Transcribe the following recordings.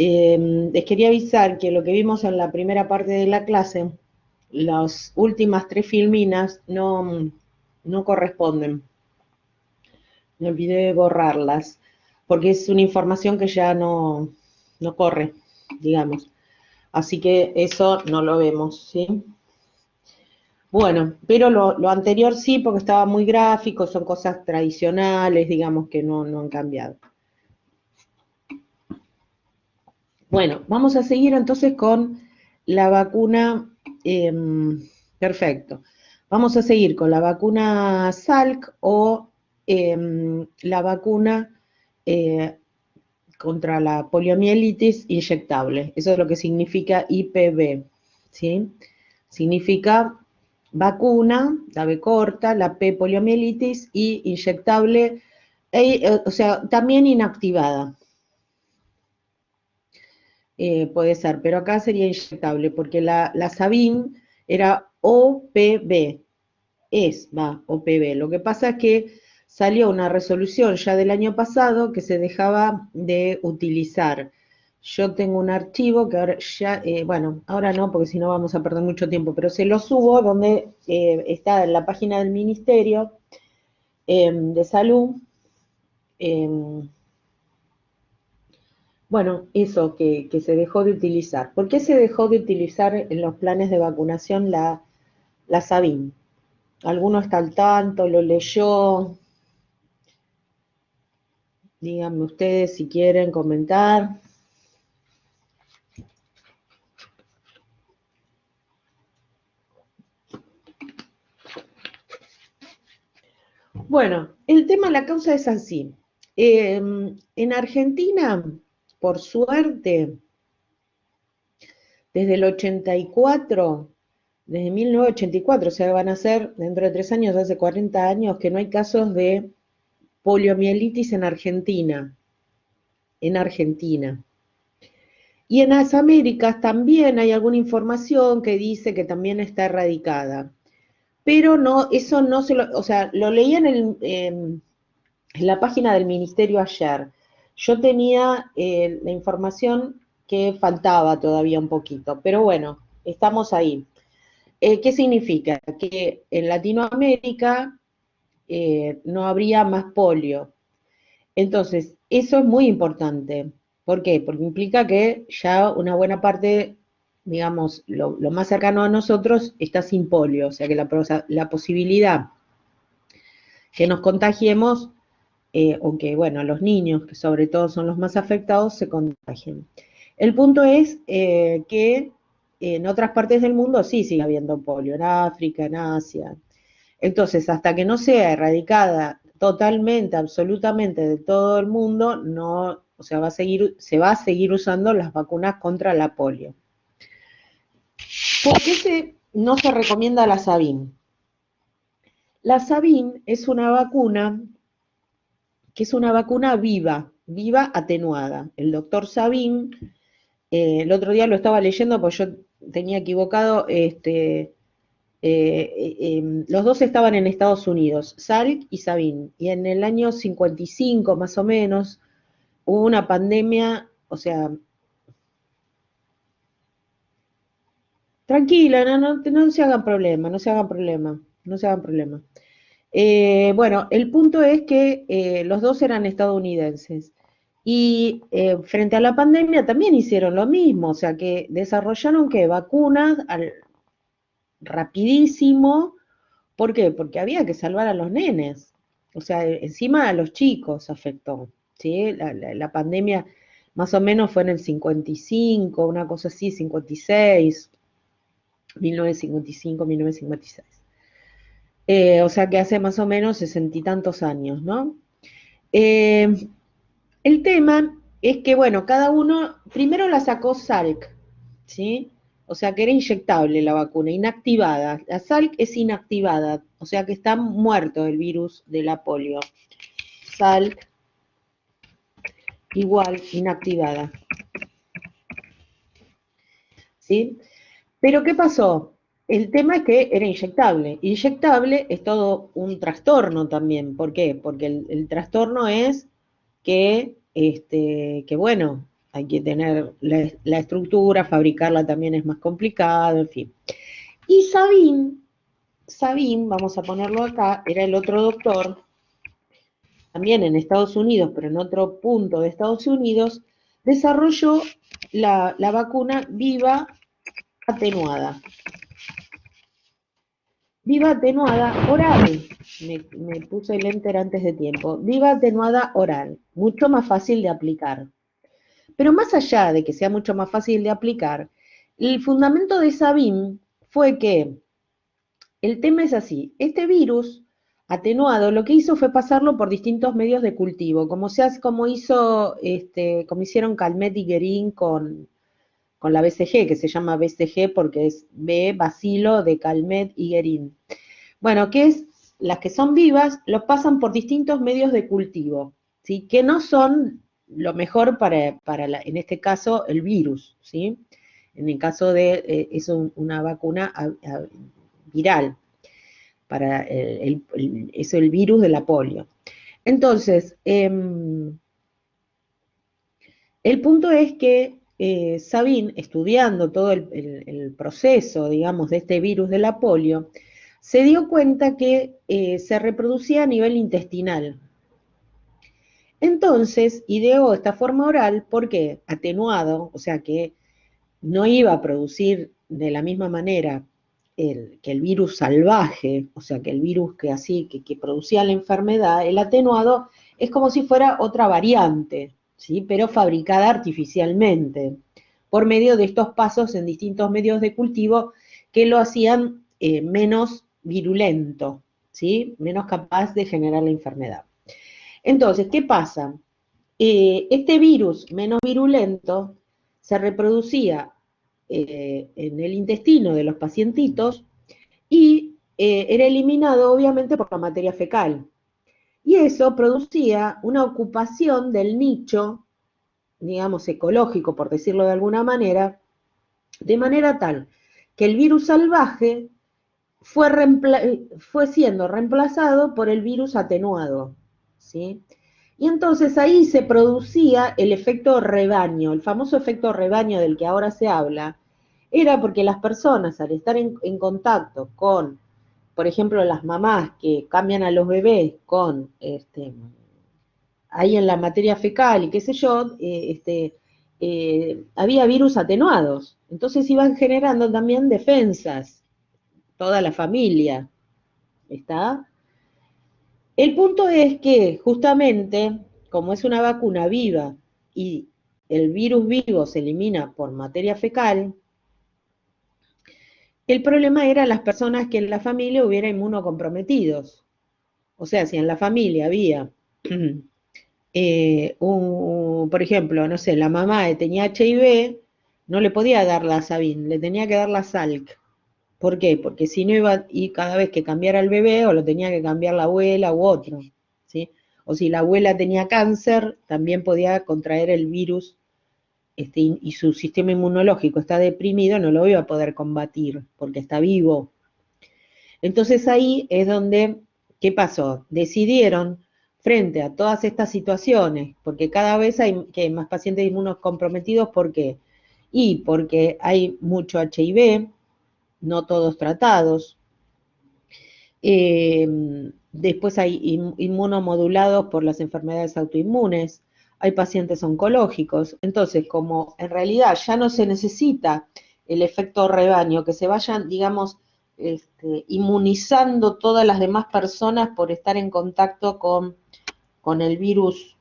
Les quería avisar que lo que vimos en la primera parte de la clase, las últimas 3 filminas no corresponden. Me olvidé de borrarlas, porque es una información que ya no corre, digamos. Así que eso no lo vemos, ¿sí? Bueno, pero lo anterior sí, porque estaba muy gráfico, son cosas tradicionales, digamos, que no han cambiado. Bueno, vamos a seguir entonces con la vacuna, perfecto. Vamos a seguir con la vacuna Salk o la vacuna eh, contra la poliomielitis inyectable. Eso es lo que significa IPV, ¿sí? Significa vacuna, la B corta, la P poliomielitis y inyectable, o sea, también inactivada. Puede ser, pero acá sería inyectable, porque la Sabin era OPB, OPB. Lo que pasa es que salió una resolución ya del año pasado que se dejaba de utilizar. Yo tengo un archivo que ahora ya, bueno, ahora no, porque si no vamos a perder mucho tiempo, pero se lo subo donde está en la página del Ministerio de Salud. Bueno, eso que se dejó de utilizar. ¿Por qué se dejó de utilizar en los planes de vacunación la Sabin? ¿Alguno está al tanto? ¿Lo leyó? Díganme ustedes si quieren comentar. Bueno, el tema, la causa es así. En Argentina, por suerte, desde el 84, desde 1984, o sea, van a ser dentro de 3 años, hace 40 años, que no hay casos de poliomielitis en Argentina. En Argentina. Y en las Américas también hay alguna información que dice que también está erradicada. Pero no, eso no se lo, o sea, lo leí en la página del ministerio ayer. Yo tenía la información que faltaba todavía un poquito, pero bueno, estamos ahí. ¿Qué significa? Que en Latinoamérica no habría más polio. Entonces, eso es muy importante. ¿Por qué? Porque implica que ya una buena parte, digamos, lo más cercano a nosotros está sin polio, o sea que la posibilidad que nos contagiemos, o que, bueno, los niños, que sobre todo son los más afectados, se contagien. El punto es que en otras partes del mundo sí sigue habiendo polio, en África, en Asia. Entonces, hasta que no sea erradicada totalmente, absolutamente de todo el mundo, no, o sea, se va a seguir usando las vacunas contra la polio. ¿Por qué no se recomienda la Sabin? La Sabin es una vacuna que es una vacuna viva atenuada. El doctor Sabin, el otro día lo estaba leyendo, pues yo tenía equivocado, los dos estaban en Estados Unidos, Salk y Sabin, y en el año 55 más o menos hubo una pandemia, o sea, tranquila, no se hagan problema, no se hagan problema, no se hagan problema. Bueno, el punto es que los dos eran estadounidenses y frente a la pandemia también hicieron lo mismo, o sea que desarrollaron que vacunas rapidísimo. ¿Por qué? Porque había que salvar a los nenes. O sea, encima a los chicos afectó. ¿Sí? La pandemia más o menos fue en el 55, una cosa así, 56, 1955, 1956. O sea que hace más o menos 60 y tantos años, ¿no? Eh, el tema es que, bueno, cada uno, primero la sacó Salk, ¿sí? O sea que era inyectable la vacuna, inactivada. La Salk es inactivada, o sea que está muerto el virus de la polio. Salk igual inactivada, ¿sí? Pero ¿qué pasó? El tema es que era inyectable. Inyectable es todo un trastorno también. ¿Por qué? Porque el trastorno es que bueno, hay que tener la estructura, fabricarla también es más complicado, en fin. Y Sabin, vamos a ponerlo acá, era el otro doctor, también en Estados Unidos, pero en otro punto de Estados Unidos, desarrolló la vacuna viva atenuada. Viva atenuada oral. Me puse el enter antes de tiempo. Viva atenuada oral. Mucho más fácil de aplicar. Pero más allá de que sea mucho más fácil de aplicar, el fundamento de Sabin fue que el tema es así. Este virus atenuado lo que hizo fue pasarlo por distintos medios de cultivo, como hicieron Calmet y Guerin con la BCG, que se llama BCG porque es B, bacilo de Calmet y Guerin. Bueno, que es las que son vivas, los pasan por distintos medios de cultivo, ¿sí? Que no son lo mejor en este caso, el virus, ¿sí? En el caso de, es una vacuna viral, es el virus de la polio. Entonces, el punto es que Sabin, estudiando todo el proceso, digamos, de este virus de la polio, se dio cuenta que se reproducía a nivel intestinal. Entonces, ideó esta forma oral porque atenuado, o sea que no iba a producir de la misma manera que el virus salvaje, o sea que el virus que producía la enfermedad, el atenuado es como si fuera otra variante, ¿sí? Pero fabricada artificialmente, por medio de estos pasos en distintos medios de cultivo que lo hacían menos virulento, ¿sí? Menos capaz de generar la enfermedad. Entonces, ¿qué pasa? Este virus menos virulento se reproducía en el intestino de los pacientitos y era eliminado obviamente por la materia fecal. Y eso producía una ocupación del nicho, digamos, ecológico, por decirlo de manera tal que el virus salvaje fue siendo reemplazado por el virus atenuado, ¿sí? Y entonces ahí se producía el efecto rebaño, el famoso efecto rebaño del que ahora se habla, era porque las personas al estar en contacto con, por ejemplo, las mamás que cambian a los bebés con, ahí en la materia fecal y qué sé yo, había virus atenuados. Entonces iban generando también defensas, toda la familia, ¿está? El punto es que justamente, como es una vacuna viva y el virus vivo se elimina por materia fecal, el problema era las personas que en la familia hubiera inmunocomprometidos. O sea, si en la familia había, por ejemplo, no sé, la mamá tenía HIV, no le podía dar la Sabin, le tenía que dar la Salk. ¿Por qué? Porque si no iba, y cada vez que cambiara el bebé, o lo tenía que cambiar la abuela u otro, ¿sí? O si la abuela tenía cáncer, también podía contraer el virus, y su sistema inmunológico está deprimido, no lo iba a poder combatir, porque está vivo. Entonces ahí es donde, ¿qué pasó? Decidieron, frente a todas estas situaciones, porque cada vez hay más pacientes inmunocomprometidos, ¿por qué? Y porque hay mucho HIV, no todos tratados. Después hay inmunomodulados por las enfermedades autoinmunes, hay pacientes oncológicos. Entonces, como en realidad ya no se necesita el efecto rebaño, que se vayan, digamos, inmunizando todas las demás personas por estar en contacto con el virus,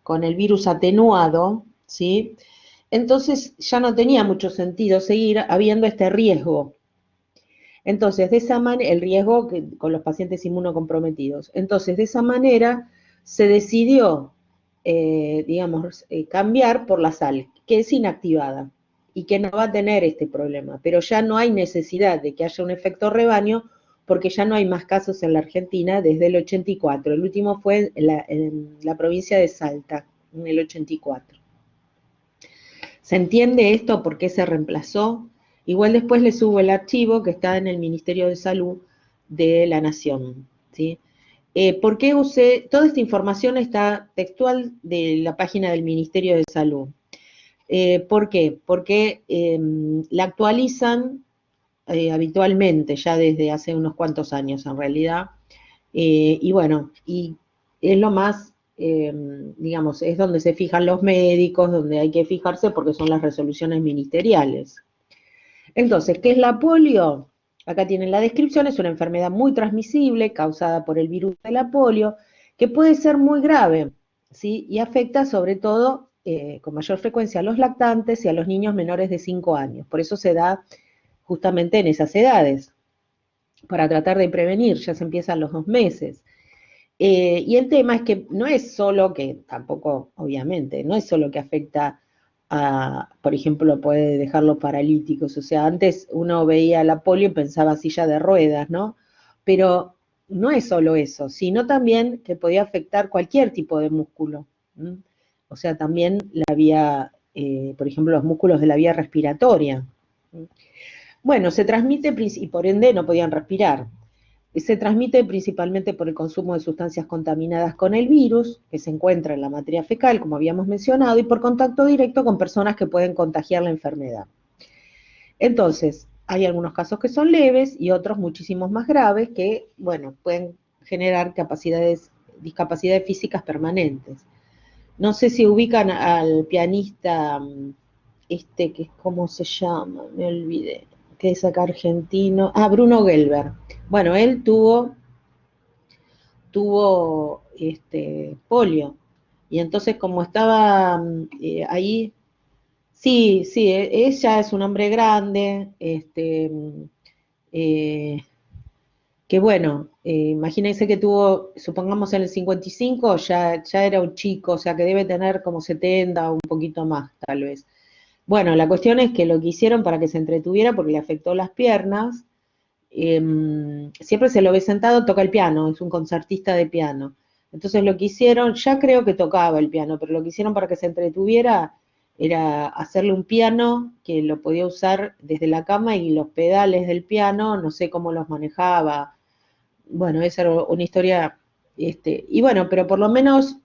con el virus atenuado, ¿sí? Entonces ya no tenía mucho sentido seguir habiendo este riesgo. Entonces, de esa manera, el riesgo con los pacientes inmunocomprometidos. Entonces, de esa manera se decidió, digamos, cambiar por la sal, que es inactivada y que no va a tener este problema. Pero ya no hay necesidad de que haya un efecto rebaño porque ya no hay más casos en la Argentina desde el 84. El último fue en la provincia de Salta, en el 84. ¿Se entiende esto por qué se reemplazó? Igual después le subo el archivo que está en el Ministerio de Salud de la Nación, ¿sí? ¿Por qué usé? Toda esta información está textual de la página del Ministerio de Salud. ¿Por qué? Porque la actualizan habitualmente, ya desde hace unos cuantos años en realidad. Y bueno, y es lo más, digamos, es donde se fijan los médicos, donde hay que fijarse porque son las resoluciones ministeriales. Entonces, ¿qué es la polio? Acá tienen la descripción, es una enfermedad muy transmisible causada por el virus de la polio, que puede ser muy grave, ¿sí? Y afecta sobre todo con mayor frecuencia a los lactantes y a los niños menores de 5 años. Por eso se da justamente en esas edades, para tratar de prevenir, ya se empieza a los 2 meses. Y el tema es que no es solo que, tampoco, obviamente, no es solo que afecta a, por ejemplo, puede dejarlos paralíticos. O sea, antes uno veía la polio y pensaba silla de ruedas, ¿no? Pero no es solo eso, sino también que podía afectar cualquier tipo de músculo. ¿M? O sea, también la vía, por ejemplo, los músculos de la vía respiratoria. Bueno, se transmite y por ende no podían respirar. Se transmite principalmente por el consumo de sustancias contaminadas con el virus, que se encuentra en la materia fecal, como habíamos mencionado, y por contacto directo con personas que pueden contagiar la enfermedad. Entonces, hay algunos casos que son leves y otros muchísimos más graves que, bueno, pueden generar discapacidades físicas permanentes. No sé si ubican al pianista, que es, ¿cómo se llama? Me olvidé, que es acá argentino. Ah, Bruno Gelber. Bueno, él tuvo polio. Y entonces como estaba ahí, sí, sí, ella es un hombre grande, eh, que bueno, imagínense que tuvo, supongamos en el 55, ya era un chico, o sea que debe tener como 70 o un poquito más, tal vez. Bueno, la cuestión es que lo que hicieron para que se entretuviera, porque le afectó las piernas, siempre se lo ve sentado, toca el piano, es un concertista de piano. Entonces lo que hicieron, ya creo que tocaba el piano, pero lo que hicieron para que se entretuviera era hacerle un piano que lo podía usar desde la cama y los pedales del piano, no sé cómo los manejaba. Bueno, esa era una historia, y bueno, pero por lo menos,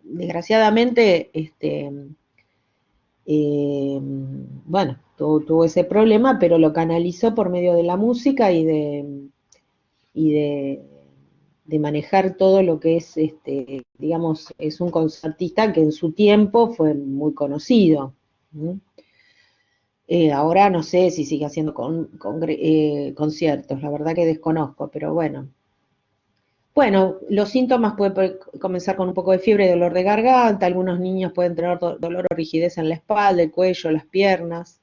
desgraciadamente, bueno, tuvo ese problema, pero lo canalizó por medio de la música y de manejar todo lo que es, digamos, es un concertista que en su tiempo fue muy conocido. ¿Mm? Ahora no sé si sigue haciendo conciertos, la verdad que desconozco, pero bueno. Bueno, los síntomas pueden comenzar con un poco de fiebre y dolor de garganta, algunos niños pueden tener dolor o rigidez en la espalda, el cuello, las piernas.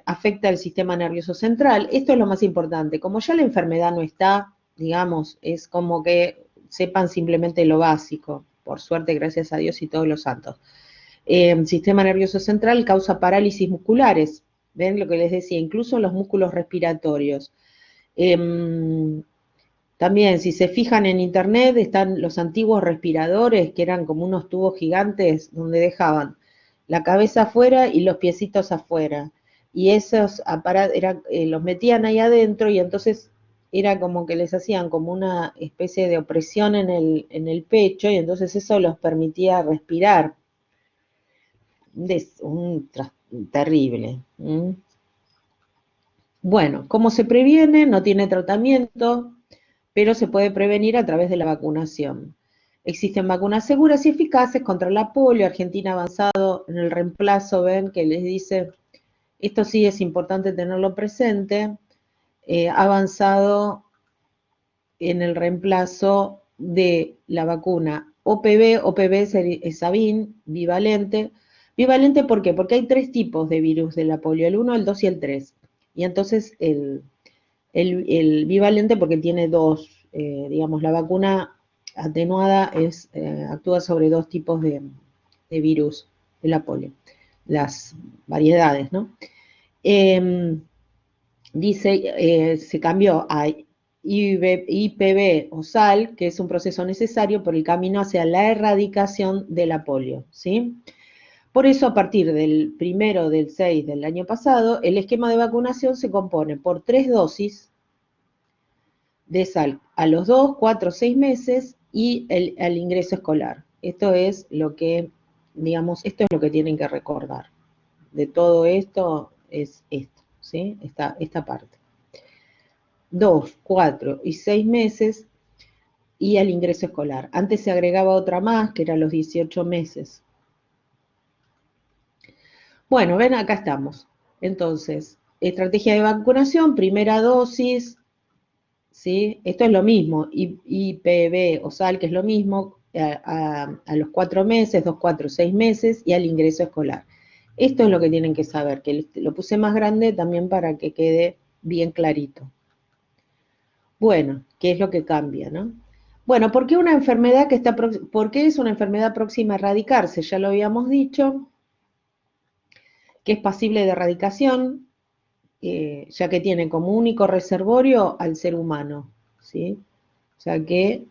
Afecta el sistema nervioso central. Esto es lo más importante. Como ya la enfermedad no está, digamos, es como que sepan simplemente lo básico. Por suerte, gracias a Dios y todos los santos. Sistema nervioso central causa parálisis musculares. ¿Ven lo que les decía? Incluso los músculos respiratorios. También, si se fijan en internet, están los antiguos respiradores, que eran como unos tubos gigantes donde dejaban la cabeza afuera y los piecitos afuera. Y esos aparatos los metían ahí adentro y entonces era como que les hacían como una especie de opresión en el pecho y entonces eso los permitía respirar. Terrible. ¿Mm? Bueno, ¿cómo se previene? No tiene tratamiento, pero se puede prevenir a través de la vacunación. Existen vacunas seguras y eficaces contra la polio. Argentina ha avanzado en el reemplazo, ven que les dice, esto sí es importante tenerlo presente, ha avanzado en el reemplazo de la vacuna OPV es Sabin, bivalente. Bivalente, ¿por qué? Porque hay 3 tipos de virus de la polio, el 1, el 2 y el 3. Y entonces el bivalente porque tiene digamos, la vacuna atenuada actúa sobre 2 tipos de virus de la polio, las variedades, ¿no? Dice, se cambió a IPV o SAL, que es un proceso necesario por el camino hacia la erradicación de la polio, ¿sí? Por eso, a partir del 1 del 6 del año pasado, el esquema de vacunación se compone por 3 dosis de sal a los 2, 4, 6 meses y el ingreso escolar. Esto es lo que, digamos, esto es lo que tienen que recordar. De todo esto es esto, ¿sí? Esta parte. 2, 4 y 6 meses y al ingreso escolar. Antes se agregaba otra más, que era los 18 meses. Bueno, ven, acá estamos. Entonces, estrategia de vacunación, primera dosis, ¿sí? Esto es lo mismo, IPV o SAL, que es lo mismo, a los 4 meses, 2, 4, 6 meses y al ingreso escolar. Esto es lo que tienen que saber, que lo puse más grande también para que quede bien clarito. Bueno, ¿qué es lo que cambia, no? Bueno, ¿por qué una enfermedad por qué es una enfermedad próxima a erradicarse? Ya lo habíamos dicho, que es pasible de erradicación, ya que tiene como único reservorio al ser humano, ¿sí? O sea que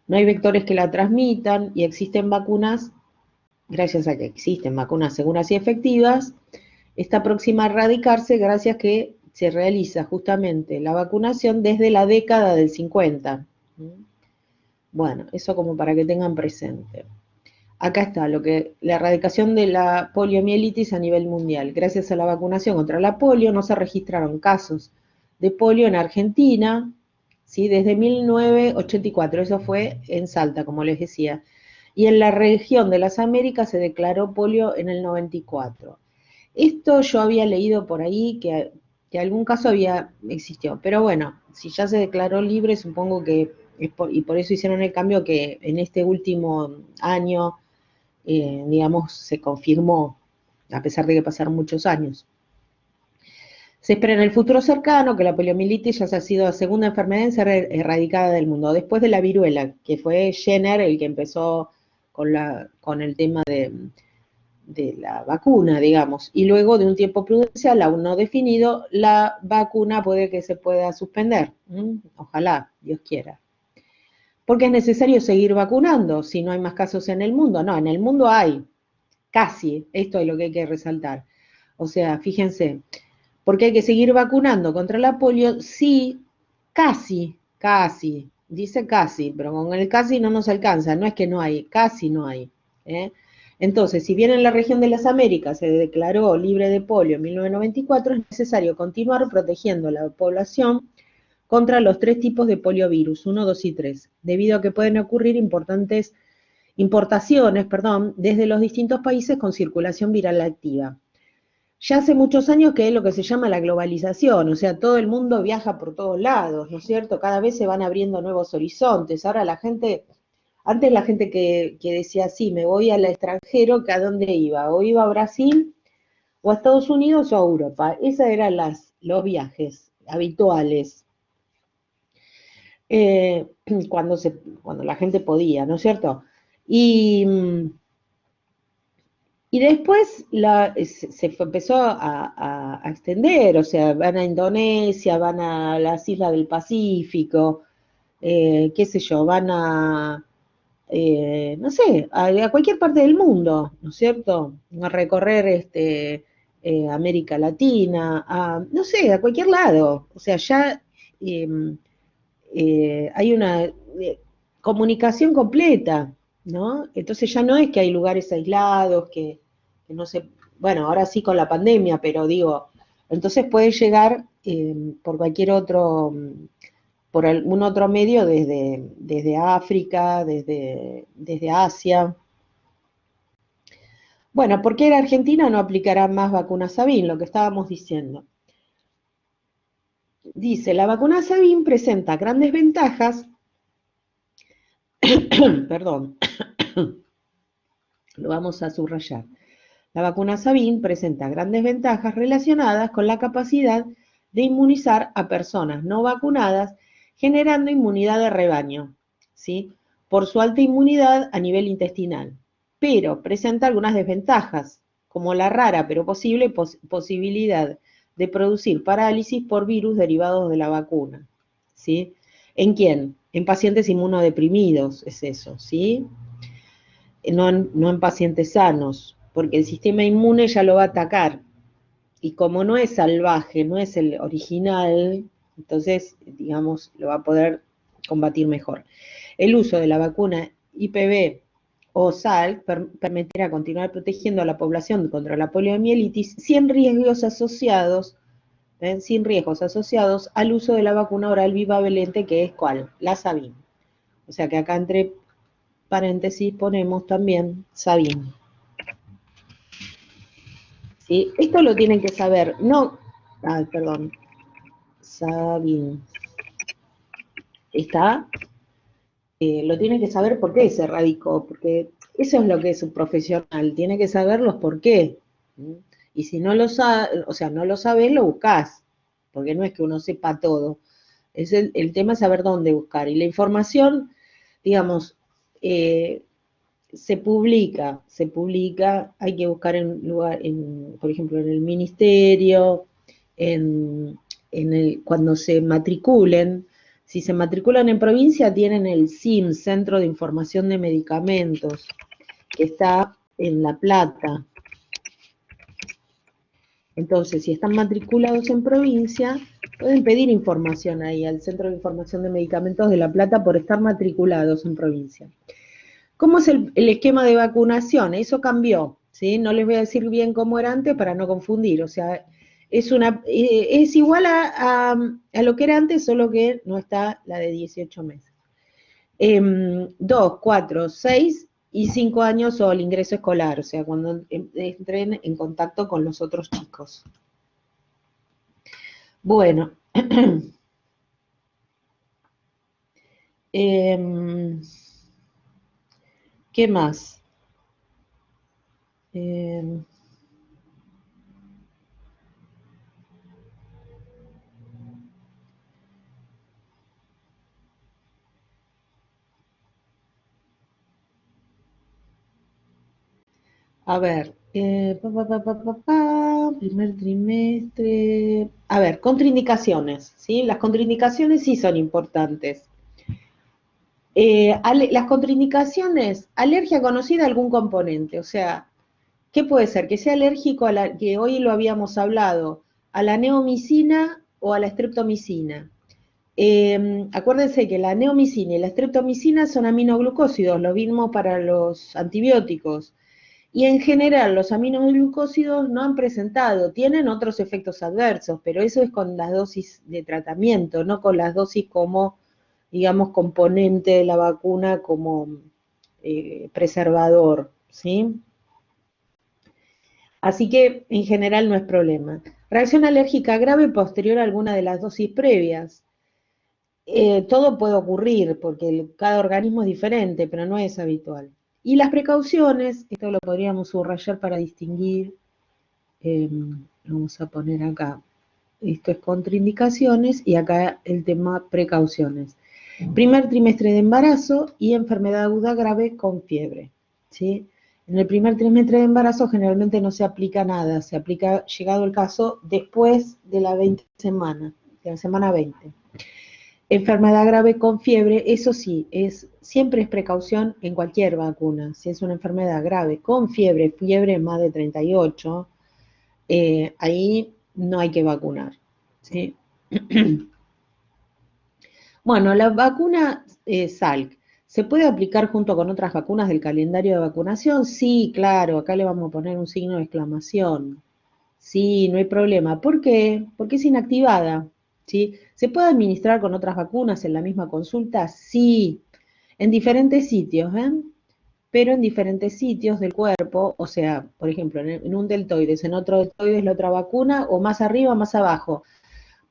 no hay vectores que la transmitan y existen vacunas, gracias a que existen vacunas seguras y efectivas, está próxima a erradicarse gracias a que se realiza justamente la vacunación desde la década del 50. Bueno, eso como para que tengan presente. Acá está, la erradicación de la poliomielitis a nivel mundial. Gracias a la vacunación contra la polio no se registraron casos de polio en Argentina, ¿sí? Desde 1984, eso fue en Salta, como les decía. Y en la región de las Américas se declaró polio en el 94. Esto yo había leído por ahí que algún caso había existido, pero bueno, si ya se declaró libre, supongo que y por eso hicieron el cambio que en este último año, digamos, se confirmó, a pesar de que pasaron muchos años. Se espera en el futuro cercano que la poliomielitis ya ha sido la segunda enfermedad en ser erradicada del mundo, después de la viruela, que fue Jenner el que empezó con el tema de la vacuna, digamos, y luego de un tiempo prudencial aún no definido, la vacuna puede que se pueda suspender. Ojalá, Dios quiera. Porque es necesario seguir vacunando si no hay más casos en el mundo. No, en el mundo hay, casi, esto es lo que hay que resaltar. O sea, fíjense, porque hay que seguir vacunando contra la polio, sí, casi, dice casi, pero con el casi no nos alcanza, no es que no hay, casi no hay. ¿eh? Entonces, si bien en la región de las Américas se declaró libre de polio en 1994, es necesario continuar protegiendo a la población contra los 3 tipos de poliovirus, 1, 2 y 3, debido a que pueden ocurrir importaciones, desde los distintos países con circulación viral activa. Ya hace muchos años que es lo que se llama la globalización, o sea, todo el mundo viaja por todos lados, ¿no es cierto? Cada vez se van abriendo nuevos horizontes. Ahora antes la gente que decía, sí, me voy al extranjero, ¿que a dónde iba? O iba a Brasil, o a Estados Unidos, o a Europa. Esos eran los viajes habituales, eh, cuando la gente podía, ¿no es cierto? Y, y después empezó a extender, o sea, van a Indonesia, van a las islas del Pacífico, qué sé yo, van no sé, a cualquier parte del mundo, ¿no es cierto? A recorrer América Latina, no sé, a cualquier lado. O sea, ya hay una comunicación completa, ¿no? Entonces ya no es que hay lugares aislados, que no se, bueno, ahora sí con la pandemia, pero digo, entonces puede llegar por cualquier otro, por algún otro medio desde África, desde Asia. Bueno, ¿por qué la Argentina no aplicará más vacunas Sabin? Lo que estábamos diciendo. Dice, la vacuna Sabin presenta grandes ventajas, perdón, lo vamos a subrayar. La vacuna Sabin presenta grandes ventajas relacionadas con la capacidad de inmunizar a personas no vacunadas, generando inmunidad de rebaño, ¿sí? Por su alta inmunidad a nivel intestinal. Pero presenta algunas desventajas, como la rara pero posible posibilidad de producir parálisis por virus derivados de la vacuna, ¿sí? ¿En quién? En pacientes inmunodeprimidos, es eso, ¿sí? No en pacientes sanos, porque el sistema inmune ya lo va a atacar. Y como no es salvaje, no es el original, Entonces, digamos, lo va a poder combatir mejor. El uso de la vacuna IPV o SALC permitirá continuar protegiendo a la población contra la poliomielitis sin riesgos asociados, sin riesgos asociados al uso de la vacuna oral bivalente, que es ¿cuál? La Sabin. O sea que acá entre paréntesis ponemos también Sabin. ¿Sí? Esto lo tienen que saber, no, perdón, Sabin. ¿Está? Lo tiene que saber por qué se radicó, porque eso es lo que es un profesional, tiene que saber los por qué. Y si no lo sabe, o sea, no lo sabes, lo buscas, porque no es que uno sepa todo. Es el tema es saber dónde buscar. Y la información, digamos, eh, se publica, hay que buscar en lugar, por ejemplo, en el ministerio, cuando se matriculen. Si se matriculan en provincia, tienen el CIM, Centro de Información de Medicamentos, que está en La Plata. Entonces, si están matriculados en provincia, pueden pedir información ahí al Centro de Información de Medicamentos de La Plata por estar matriculados en provincia. ¿Cómo es el esquema de vacunación? Eso cambió, ¿sí? No les voy a decir bien cómo era antes para no confundir. O sea, es igual a lo que era antes, solo que no está la de 18 meses. 2, 4, 6 y 5 años o el ingreso escolar, o sea, cuando entren en contacto con los otros chicos. Bueno. ¿Qué más? A ver, primer trimestre. A ver, contraindicaciones, ¿sí? Las contraindicaciones sí son importantes. Las contraindicaciones, alergia conocida a algún componente, o sea, ¿qué puede ser? Que sea alérgico a que hoy lo habíamos hablado, a la neomicina o a la streptomicina. Acuérdense que la neomicina y la streptomicina son aminoglucósidos, lo mismo para los antibióticos. Y en general los aminoglucósidos no han presentado, tienen otros efectos adversos, pero eso es con las dosis de tratamiento, no con las dosis como, digamos, componente de la vacuna como preservador, ¿sí? Así que en general no es problema. Reacción alérgica grave posterior a alguna de las dosis previas. Todo puede ocurrir porque cada organismo es diferente, pero no es habitual. Y las precauciones, esto lo podríamos subrayar para distinguir, vamos a poner acá, esto es contraindicaciones y acá el tema precauciones. Primer trimestre de embarazo y enfermedad aguda grave con fiebre, ¿sí? En el primer trimestre de embarazo generalmente no se aplica nada, se aplica, llegado el caso, después de la 20 semana, de la semana 20. Enfermedad grave con fiebre, eso sí, siempre es precaución en cualquier vacuna. Si es una enfermedad grave con fiebre, fiebre más de 38, ahí no hay que vacunar, ¿sí? Bueno, la vacuna Salk, ¿se puede aplicar junto con otras vacunas del calendario de vacunación? Sí, claro, acá le vamos a poner un signo de exclamación. Sí, no hay problema. ¿Por qué? Porque es inactivada, ¿sí? ¿Se puede administrar con otras vacunas en la misma consulta? Sí, en diferentes sitios, ¿ven? Pero en diferentes sitios del cuerpo, o sea, por ejemplo, en un deltoides, en otro deltoides la otra vacuna, o más arriba, más abajo.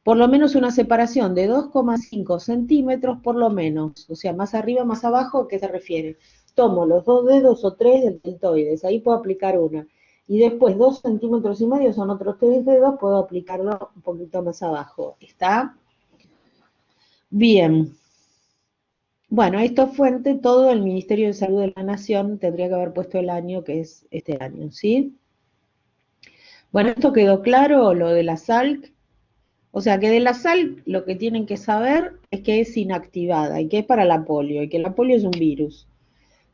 Por lo menos una separación de 2,5 centímetros, por lo menos. O sea, más arriba, más abajo, ¿a qué se refiere? Tomo los 2 dedos o 3 del deltoides, ahí puedo aplicar una. Y después 2,5 centímetros son otros 3 dedos, puedo aplicarlo un poquito más abajo. ¿Está? Bien. Bueno, esto es fuente, todo el Ministerio de Salud de la Nación tendría que haber puesto el año que es este año, ¿sí? Bueno, esto quedó claro, lo de la SALC. O sea que de la SALC lo que tienen que saber es que es inactivada y que es para la polio, y que la polio es un virus.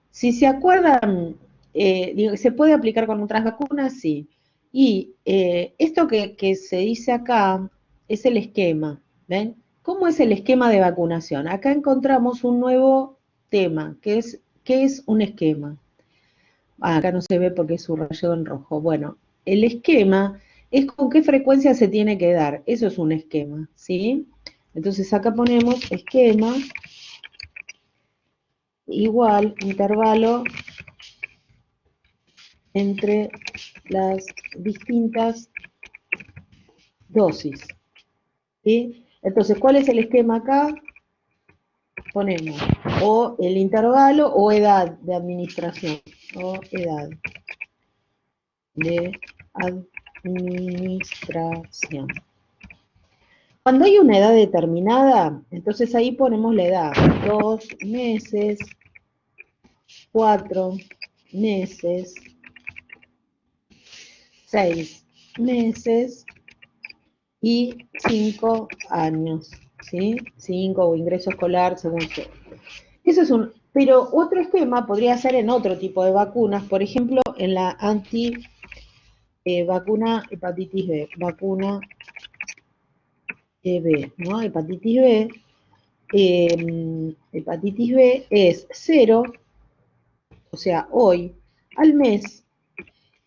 Si se acuerdan, ¿se puede aplicar con otras vacunas? Sí. Y esto que se dice acá es el esquema, ¿ven? ¿Cómo es el esquema de vacunación? Acá encontramos un nuevo tema, ¿qué es un esquema? Ah, acá no se ve porque es subrayado en rojo. Bueno, el esquema es con qué frecuencia se tiene que dar. Eso es un esquema, ¿sí? Entonces acá ponemos esquema igual intervalo entre las distintas dosis, ¿sí? Entonces, ¿cuál es el esquema acá? Ponemos o el intervalo o edad de administración, o edad de administración. Cuando hay una edad determinada, entonces ahí ponemos la edad, 2 meses, 4 meses, 6 meses y 5 años, ¿sí? 5 o ingreso escolar, según sea. Eso es un, pero otro esquema podría ser en otro tipo de vacunas, por ejemplo, en la vacuna hepatitis B, vacuna B, ¿no? Hepatitis B es 0, o sea, hoy, al mes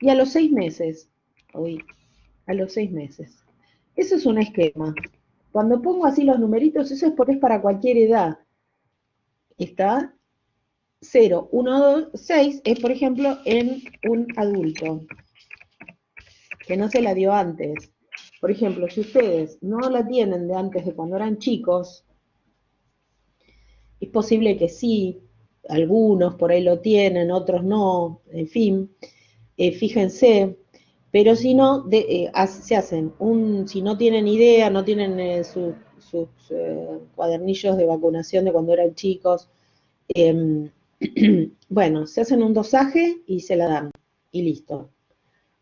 y a los 6 meses, hoy, a los 6 meses. Eso es un esquema. Cuando pongo así los numeritos, eso es porque es para cualquier edad. Está 0, 1, 2, 6 es, por ejemplo, en un adulto, que no se la dio antes. Por ejemplo, si ustedes no la tienen de antes de cuando eran chicos, es posible que sí, algunos por ahí lo tienen, otros no, en fin, fíjense, pero si no, se hacen si no tienen idea, no tienen sus cuadernillos de vacunación de cuando eran chicos, eh, bueno, se hacen un dosaje y se la dan, y listo.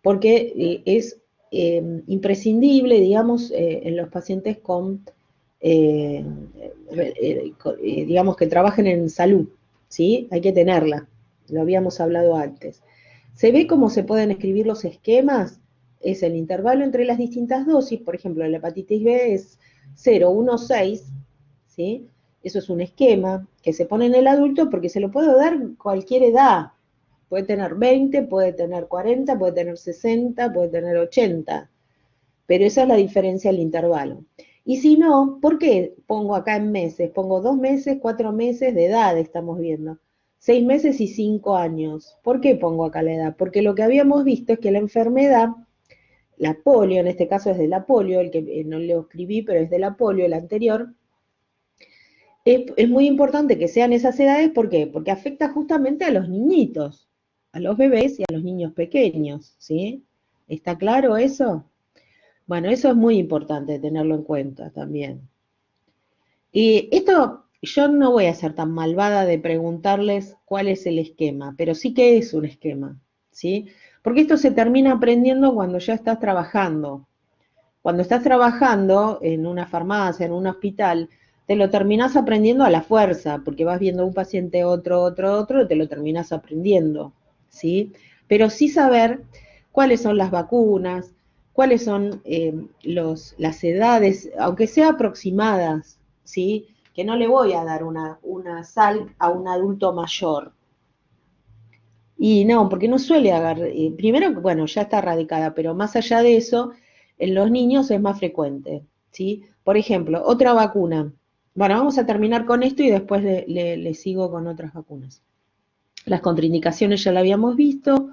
Porque es imprescindible, digamos, en los pacientes eh, digamos, que trabajen en salud, ¿sí? Hay que tenerla, lo habíamos hablado antes. ¿Se ve cómo se pueden escribir los esquemas? Es el intervalo entre las distintas dosis, por ejemplo, la hepatitis B es 0, 1, 6, ¿sí? Eso es un esquema que se pone en el adulto porque se lo puede dar cualquier edad. Puede tener 20, puede tener 40, puede tener 60, puede tener 80. Pero esa es la diferencia del intervalo. Y si no, ¿por qué pongo acá en meses? Pongo 2 meses, 4 meses de edad, estamos viendo. 6 meses y 5 años. ¿Por qué pongo acá la edad? Porque lo que habíamos visto es que la enfermedad, la polio, en este caso es de la polio, el que no lo escribí, pero es de la polio, el anterior, es muy importante que sean esas edades, ¿por qué? Porque afecta justamente a los niñitos, a los bebés y a los niños pequeños, ¿sí? ¿Está claro eso? Bueno, eso es muy importante tenerlo en cuenta también. Y esto, yo no voy a ser tan malvada de preguntarles cuál es el esquema, pero sí que es un esquema, ¿sí? Porque esto se termina aprendiendo cuando ya estás trabajando. Cuando estás trabajando en una farmacia, en un hospital, te lo terminás aprendiendo a la fuerza, porque vas viendo un paciente, otro, y te lo terminás aprendiendo, ¿sí? Pero sí saber cuáles son las vacunas, cuáles son las edades, aunque sea aproximadas, ¿sí? Que no le voy a dar una sal a un adulto mayor. Y no, porque no suele agarrar, primero, bueno, ya está radicada, pero más allá de eso, en los niños es más frecuente, ¿sí? Por ejemplo, otra vacuna. Bueno, vamos a terminar con esto y después le sigo con otras vacunas. Las contraindicaciones ya la habíamos visto,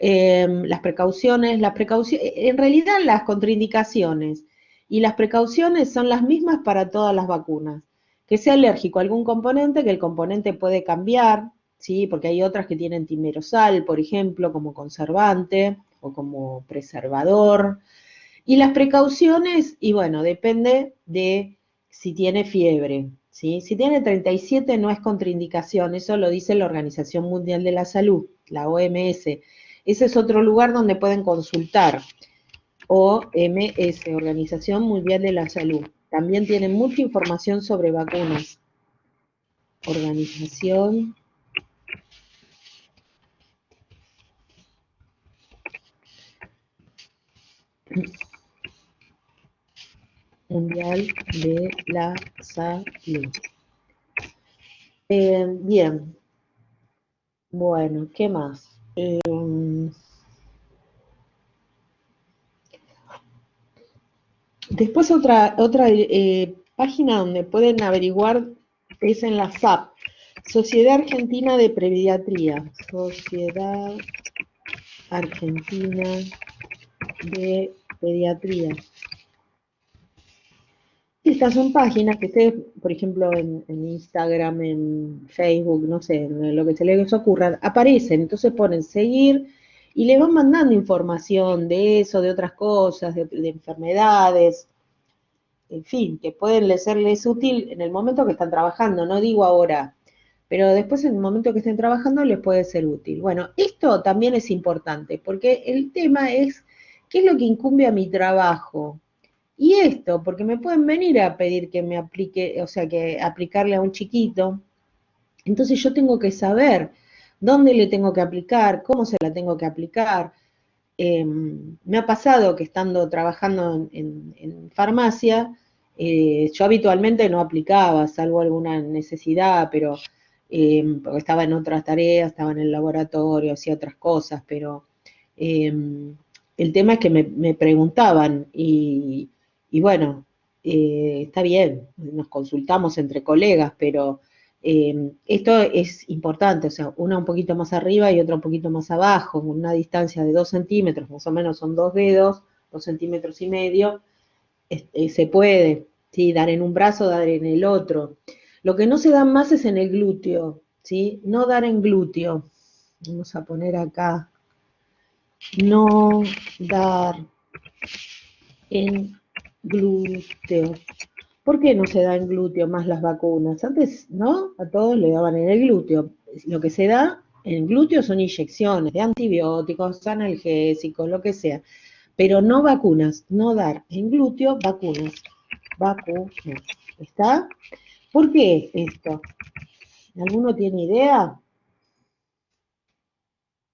las precauciones, en realidad las contraindicaciones y las precauciones son las mismas para todas las vacunas. Que sea alérgico a algún componente, que el componente puede cambiar, ¿sí? Porque hay otras que tienen timerosal, por ejemplo, como conservante o como preservador. Y las precauciones, y bueno, depende de si tiene fiebre, ¿sí? Si tiene 37 no es contraindicación, eso lo dice la Organización Mundial de la Salud, la OMS. Ese es otro lugar donde pueden consultar. OMS, Organización Mundial de la Salud. También tienen mucha información sobre vacunas. Organización Mundial de la Salud. Bien, bueno, ¿qué más? Después otra página donde pueden averiguar es en la SAP, Sociedad Argentina de Pediatría. Sociedad Argentina de Pediatría. Estas son páginas que ustedes, por ejemplo, en Instagram, en Facebook, no sé, en lo que se les ocurra, aparecen. Entonces ponen seguir y le van mandando información de eso, de otras cosas, de enfermedades, en fin, que pueden serles útil en el momento que están trabajando, no digo ahora, pero después en el momento que estén trabajando les puede ser útil. Bueno, esto también es importante, porque el tema es, ¿qué es lo que incumbe a mi trabajo? Y esto, porque me pueden venir a pedir que me aplique, o sea, que aplicarle a un chiquito, entonces yo tengo que saber dónde le tengo que aplicar, cómo se la tengo que aplicar. Me ha pasado que estando trabajando en farmacia, yo habitualmente no aplicaba, salvo alguna necesidad, pero porque estaba en otras tareas, estaba en el laboratorio, hacía otras cosas, pero eh, el tema es que me preguntaban y bueno, está bien, nos consultamos entre colegas, pero esto es importante, o sea, una un poquito más arriba y otra un poquito más abajo, con una distancia de 2 centímetros, más o menos son 2 dedos, 2 centímetros y medio, se puede, ¿sí? Dar en un brazo, dar en el otro. Lo que no se da más es en el glúteo, ¿sí? No dar en glúteo. Vamos a poner acá, no dar en glúteo. ¿Por qué no se da en glúteo más las vacunas? Antes, ¿no? A todos le daban en el glúteo. Lo que se da en glúteo son inyecciones de antibióticos, analgésicos, lo que sea. Pero no vacunas, no dar en glúteo vacunas. Vacunas. ¿Está? ¿Por qué esto? ¿Alguno tiene idea?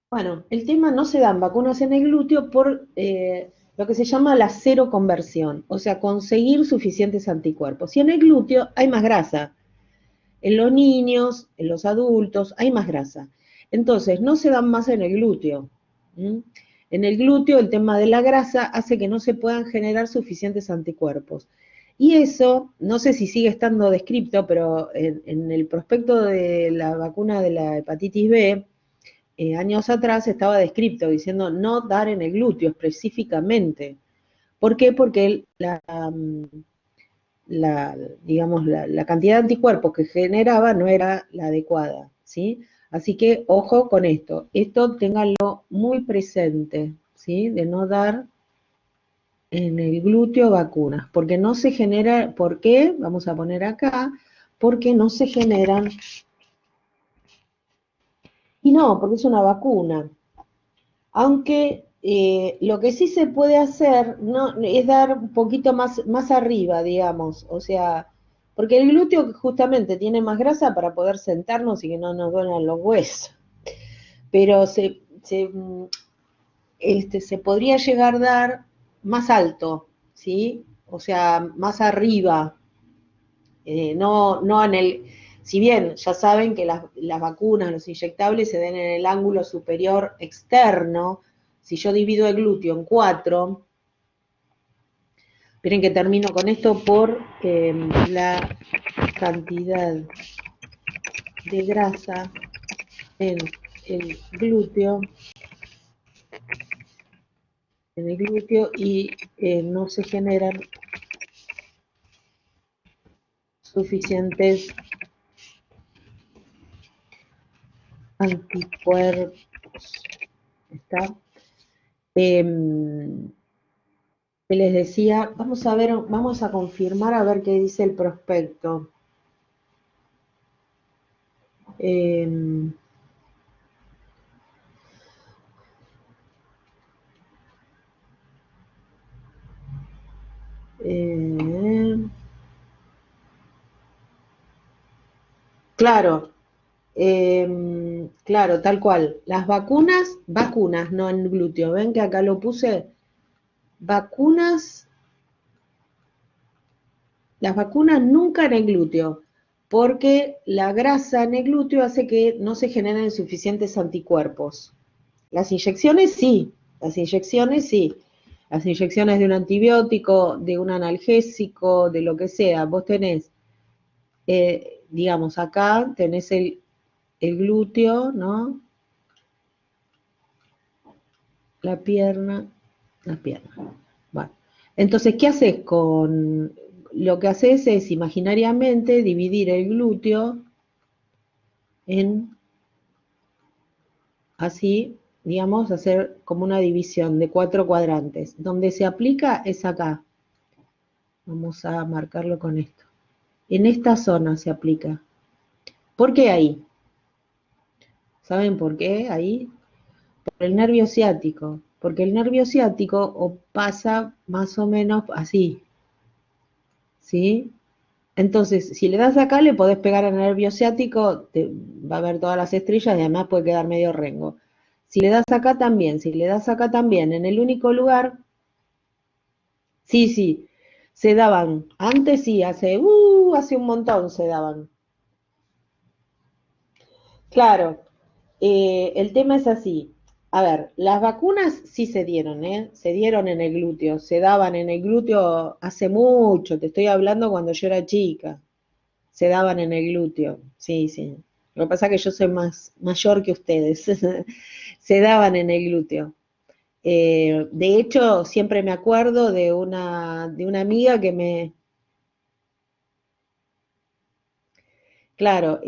Bueno, el tema no se dan vacunas en el glúteo por lo que se llama la cero conversión, o sea, conseguir suficientes anticuerpos. Y en el glúteo hay más grasa. En los niños, en los adultos, hay más grasa. Entonces, no se dan más en el glúteo. ¿Mm? En el glúteo, el tema de la grasa hace que no se puedan generar suficientes anticuerpos. Y eso, no sé si sigue estando descrito, pero en el prospecto de la vacuna de la hepatitis B, años atrás estaba descrito diciendo no dar en el glúteo específicamente. ¿Por qué? Porque la, digamos, la cantidad de anticuerpos que generaba no era la adecuada, ¿sí? Así que ojo con esto. Esto ténganlo muy presente, ¿sí? De no dar en el glúteo vacunas, porque no se genera, ¿por qué? Vamos a poner acá, porque no se generan, y no, porque es una vacuna. Aunque lo que sí se puede hacer no, es dar un poquito más arriba, digamos, o sea, porque el glúteo justamente tiene más grasa para poder sentarnos y que no nos duelan los huesos, pero se podría llegar a dar más alto, ¿sí? O sea, más arriba, no en el, si bien ya saben que las vacunas, los inyectables se den en el ángulo superior externo, si yo divido el glúteo en 4, miren que termino con esto por la cantidad de grasa en el glúteo, y no se generan suficientes anticuerpos. ¿Está? Que les decía, vamos a ver, vamos a confirmar a ver qué dice el prospecto. Eh, eh, claro, claro, tal cual. Las vacunas, no en glúteo. Ven que acá lo puse. Vacunas las vacunas nunca en el glúteo, porque la grasa en el glúteo hace que no se generen suficientes anticuerpos. Las inyecciones sí, las inyecciones sí. Las inyecciones de un antibiótico, de un analgésico, de lo que sea. Vos tenés, digamos, acá tenés el glúteo, ¿no? La pierna, la pierna. Bueno, entonces, ¿qué haces con...? Lo que haces es imaginariamente dividir el glúteo en, así, digamos, hacer como una división de 4 cuadrantes. Donde se aplica es acá. Vamos a marcarlo con esto. En esta zona se aplica. ¿Por qué ahí? ¿Saben por qué ahí? Por el nervio ciático. Porque el nervio ciático pasa más o menos así, ¿sí? Entonces, si le das acá, le podés pegar al nervio ciático, va a ver todas las estrellas y además puede quedar medio rengo. Si le das acá también, si le das acá también, en el único lugar, sí, sí, se daban. Antes sí, hace un montón se daban. Claro, el tema es así. A ver, las vacunas sí se dieron, ¿eh? Se dieron en el glúteo, se daban en el glúteo hace mucho, te estoy hablando cuando yo era chica. Se daban en el glúteo, sí, sí. Lo que pasa es que yo soy más mayor que ustedes. Se daban en el glúteo. De hecho, siempre me acuerdo de una amiga que claro,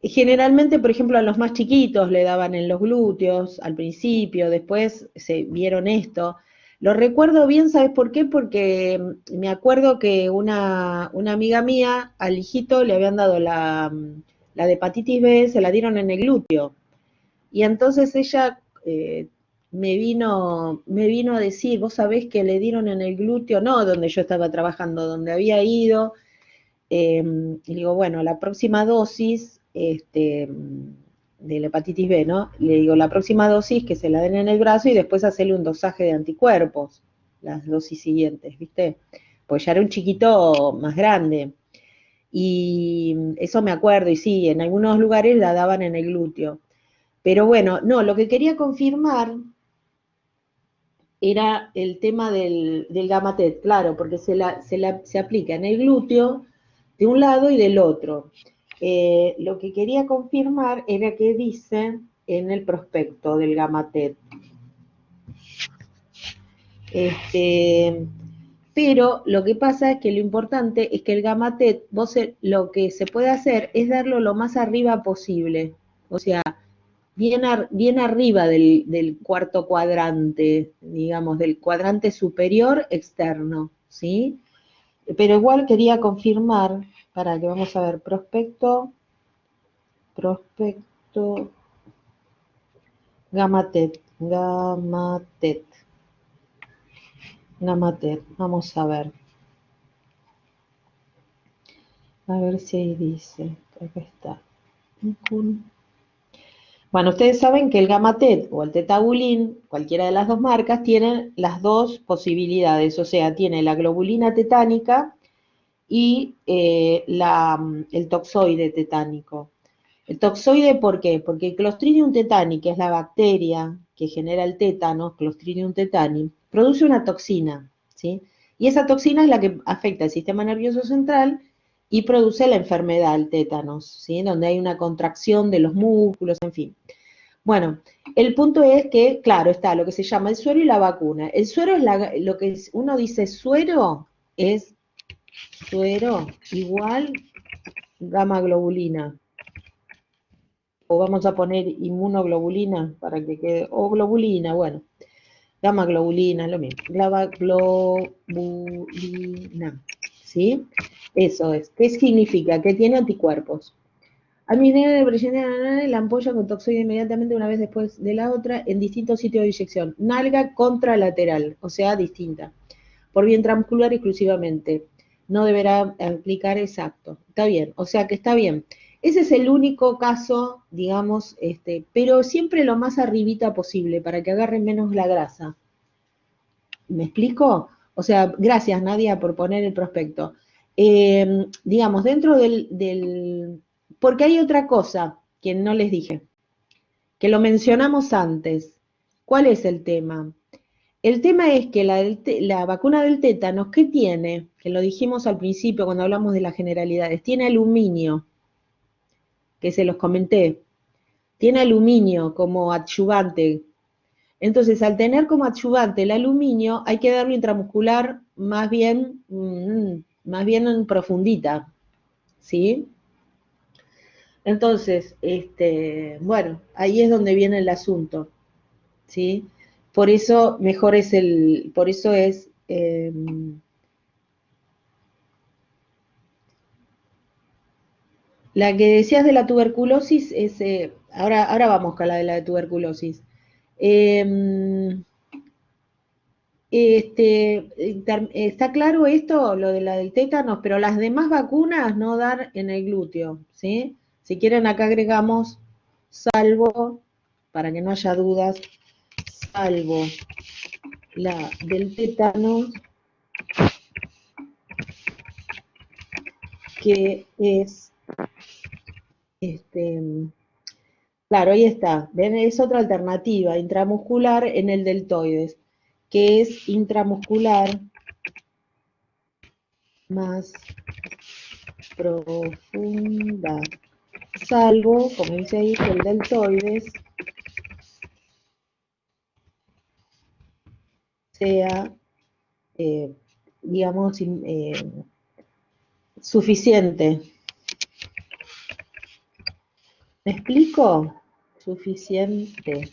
generalmente, por ejemplo, a los más chiquitos le daban en los glúteos al principio, después se vieron esto. Lo recuerdo bien, ¿sabes por qué? Porque me acuerdo que una amiga mía al hijito le habían dado la de hepatitis B, se la dieron en el glúteo. Y entonces ella me vino a decir, vos sabés que le dieron en el glúteo, no donde yo estaba trabajando, donde había ido, y digo, bueno, la próxima dosis de la hepatitis B, ¿no? Le digo, la próxima dosis que se la den en el brazo y después hacerle un dosaje de anticuerpos, las dosis siguientes, ¿viste? Pues ya era un chiquito más grande. Y eso me acuerdo, y sí, en algunos lugares la daban en el glúteo. Pero bueno, no, lo que quería confirmar era el tema del Gamatet, claro, porque se aplica en el glúteo de un lado y del otro. Lo que quería confirmar era que dice en el prospecto del Gamatet. Pero lo que pasa es que lo importante es que el Gamatet, lo que se puede hacer es darlo lo más arriba posible. O sea, bien arriba del cuarto cuadrante, digamos, del cuadrante superior externo, ¿sí? Pero igual quería confirmar, para que vamos a ver, prospecto, Gamatet, vamos a ver si ahí dice, acá está. Bueno, ustedes saben que el Gamatet o el Tetabulín, cualquiera de las dos marcas, tienen las dos posibilidades, o sea, tiene la globulina tetánica y el toxoide tetánico. ¿El toxoide por qué? Porque el Clostridium tetani, que es la bacteria que genera el tétano, Clostridium tetani, produce una toxina, ¿sí? Y esa toxina es la que afecta el sistema nervioso central y produce la enfermedad, el tétanos, ¿sí? Donde hay una contracción de los músculos, en fin. Bueno, el punto es que, claro, está lo que se llama el suero y la vacuna. El suero es lo que uno dice suero, es suero igual gamma globulina. O vamos a poner inmunoglobulina para que quede, o globulina, bueno, gamma globulina, lo mismo, gamma globulina, ¿sí? Eso es. ¿Qué significa? Que tiene anticuerpos. A mi idea de presión de la ampolla con toxoide inmediatamente una vez después de la otra en distintos sitios de inyección. Nalga contralateral, o sea, distinta. Por vía intramuscular exclusivamente. No deberá aplicar exacto. Está bien, o sea que está bien. Ese es el único caso, digamos, pero siempre lo más arribita posible para que agarre menos la grasa. ¿Me explico? O sea, gracias Nadia por poner el prospecto. Digamos, dentro porque hay otra cosa que no les dije, que lo mencionamos antes. ¿Cuál es el tema? El tema es que la vacuna del tétanos, ¿qué tiene? Que lo dijimos al principio cuando hablamos de las generalidades. Tiene aluminio, que se los comenté. Tiene aluminio como adyuvante. Entonces, al tener como adyuvante el aluminio, hay que darlo intramuscular más bien en profundita, ¿sí? Entonces, bueno, ahí es donde viene el asunto, ¿sí? Por eso por eso es, la que decías de la tuberculosis es, ahora vamos con la de la tuberculosis. Eh, está claro esto, lo de la del tétanos, pero las demás vacunas no dar en el glúteo, ¿sí? Si quieren acá agregamos salvo, para que no haya dudas, salvo la del tétano, que es, este, claro, ahí está, ven, es otra alternativa, intramuscular en el deltoides, que es intramuscular más profunda, salvo, como dice ahí, que el deltoides sea, eh, digamos, suficiente. ¿Me explico? Suficiente.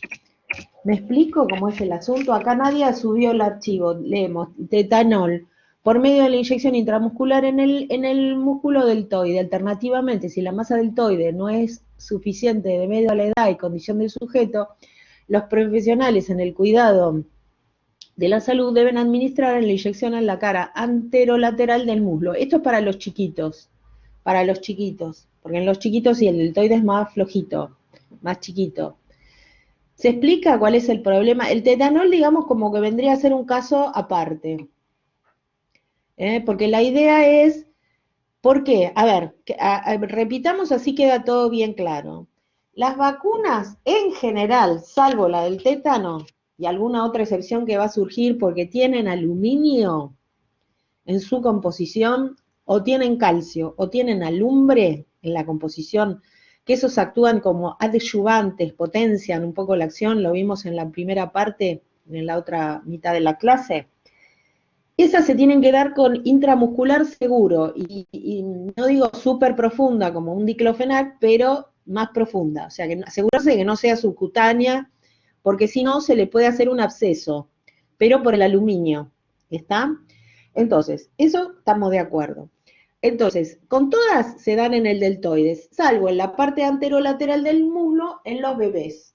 ¿Me explico cómo es el asunto? Acá nadie subió el archivo, leemos, tetanol, por medio de la inyección intramuscular en el músculo deltoide. Alternativamente, si la masa deltoide no es suficiente debido a la edad y condición del sujeto, los profesionales en el cuidado de la salud deben administrar la inyección en la cara anterolateral del muslo. Esto es para los chiquitos, porque en los chiquitos sí, el deltoide es más flojito, más chiquito. ¿Se explica cuál es el problema? El tetanol, digamos, como que vendría a ser un caso aparte. Porque la idea es, ¿por qué? A ver, repitamos así queda todo bien claro. Las vacunas en general, salvo la del tétano y alguna otra excepción que va a surgir porque tienen aluminio en su composición, o tienen calcio, o tienen alumbre en la composición, que esos actúan como adyuvantes, potencian un poco la acción, lo vimos en la primera parte, en la otra mitad de la clase. Esas se tienen que dar con intramuscular seguro, y no digo súper profunda como un diclofenac, pero más profunda, o sea, que asegurarse de que no sea subcutánea, porque si no se le puede hacer un absceso, pero por el aluminio, ¿está? Entonces, eso estamos de acuerdo. Entonces, con todas se dan en el deltoides, salvo en la parte anterolateral del muslo en los bebés.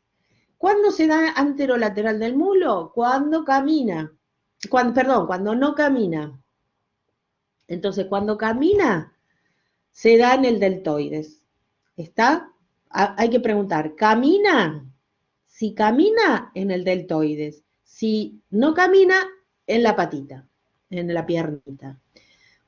¿Cuándo se da anterolateral del muslo? Cuando camina. Cuando no camina. Entonces, cuando camina, se da en el deltoides. ¿Está? Hay que preguntar, ¿camina? Si camina, en el deltoides. Si no camina, en la patita, en la piernita.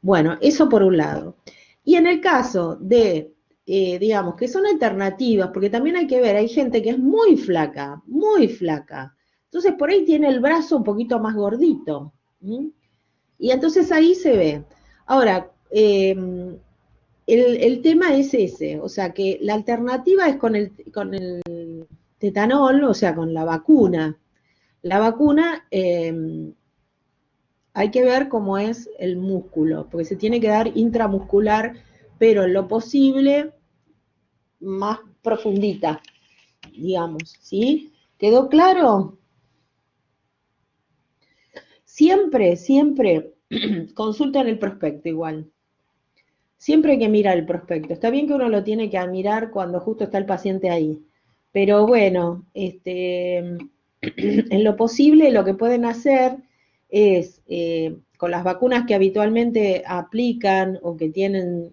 Bueno, eso por un lado. Y en el caso de, digamos, que son alternativas, porque también hay que ver, hay gente que es muy flaca, muy flaca. Entonces por ahí tiene el brazo un poquito más gordito. ¿Mm? Y entonces ahí se ve. Ahora, el tema es ese, o sea que la alternativa es con el tetanol, o sea, con la vacuna. La vacuna hay que ver cómo es el músculo, porque se tiene que dar intramuscular, pero en lo posible más profundita, digamos, ¿sí? ¿Quedó claro? Siempre, siempre consulten el prospecto igual. Siempre hay que mirar el prospecto. Está bien que uno lo tiene que mirar cuando justo está el paciente ahí. Pero bueno, en lo posible lo que pueden hacer es, con las vacunas que habitualmente aplican o que tienen,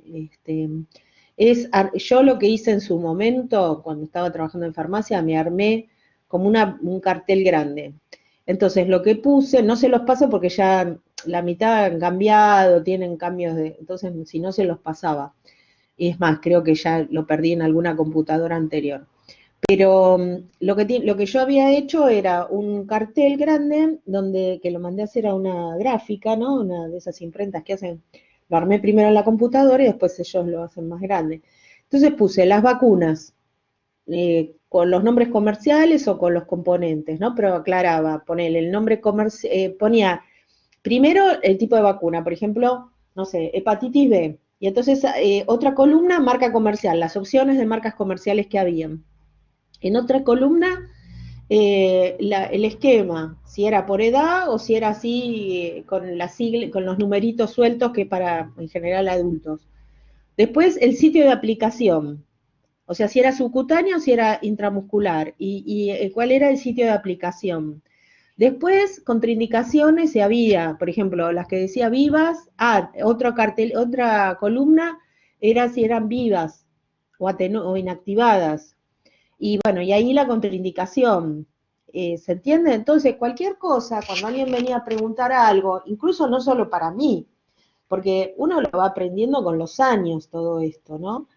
yo lo que hice en su momento, cuando estaba trabajando en farmacia, me armé como un cartel grande. Entonces lo que puse, no se los paso porque ya la mitad han cambiado, tienen cambios de, entonces si no se los pasaba. Y es más, creo que ya lo perdí en alguna computadora anterior. Pero lo que yo había hecho era un cartel grande donde que lo mandé a hacer a una gráfica, ¿no? Una de esas imprentas que hacen, lo armé primero en la computadora y después ellos lo hacen más grande. Entonces puse las vacunas con los nombres comerciales o con los componentes, ¿no? Pero aclaraba, ponele el nombre comercial, ponía primero el tipo de vacuna, por ejemplo, no sé, hepatitis B. Y entonces otra columna, marca comercial, las opciones de marcas comerciales que habían. En otra columna, el esquema, si era por edad o si era así con la sigla, con los numeritos sueltos que para en general adultos. Después el sitio de aplicación, o sea, si era subcutáneo o si era intramuscular y cuál era el sitio de aplicación. Después, contraindicaciones, si había, por ejemplo, las que decía vivas, otro cartel, otra columna era si eran vivas o inactivadas. Y bueno, y ahí la contraindicación. ¿Se entiende? Entonces, cualquier cosa, cuando alguien venía a preguntar algo, incluso no solo para mí, porque uno lo va aprendiendo con los años todo esto, ¿no?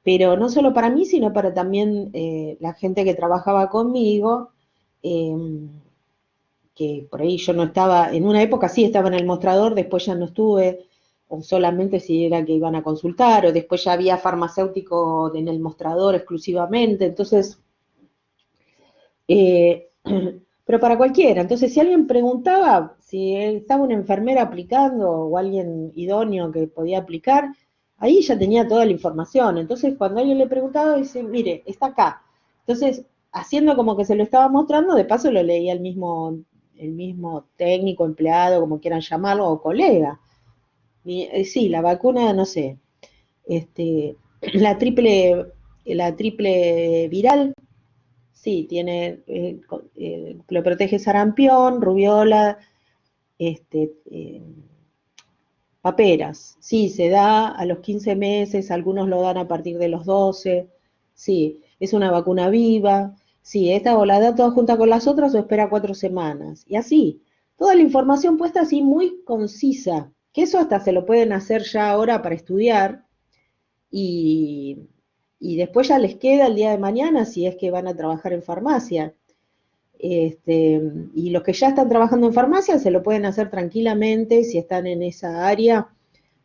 Pero no solo para mí, sino para también la gente que trabajaba conmigo, eh, que por ahí yo no estaba, en una época sí estaba en el mostrador, después ya no estuve, o solamente si era que iban a consultar, o después ya había farmacéutico en el mostrador exclusivamente, entonces eh, pero para cualquiera. Entonces, si alguien preguntaba si estaba una enfermera aplicando o alguien idóneo que podía aplicar, ahí ya tenía toda la información. Entonces, cuando alguien le preguntaba, dice, mire, está acá. Entonces, haciendo como que se lo estaba mostrando, de paso lo leía el mismo técnico, empleado, como quieran llamarlo, o colega. Sí, la vacuna, no sé, este, la triple viral. Sí, tiene, lo protege sarampión, rubiola, este, paperas. Sí, se da a los 15 meses, algunos lo dan a partir de los 12. Sí, es una vacuna viva. Sí, esta o la da toda junta con las otras o espera 4 semanas. Y así, toda la información puesta así muy concisa, que eso hasta se lo pueden hacer ya ahora para estudiar y, y después ya les queda el día de mañana si es que van a trabajar en farmacia. Este, y los que ya están trabajando en farmacia se lo pueden hacer tranquilamente si están en esa área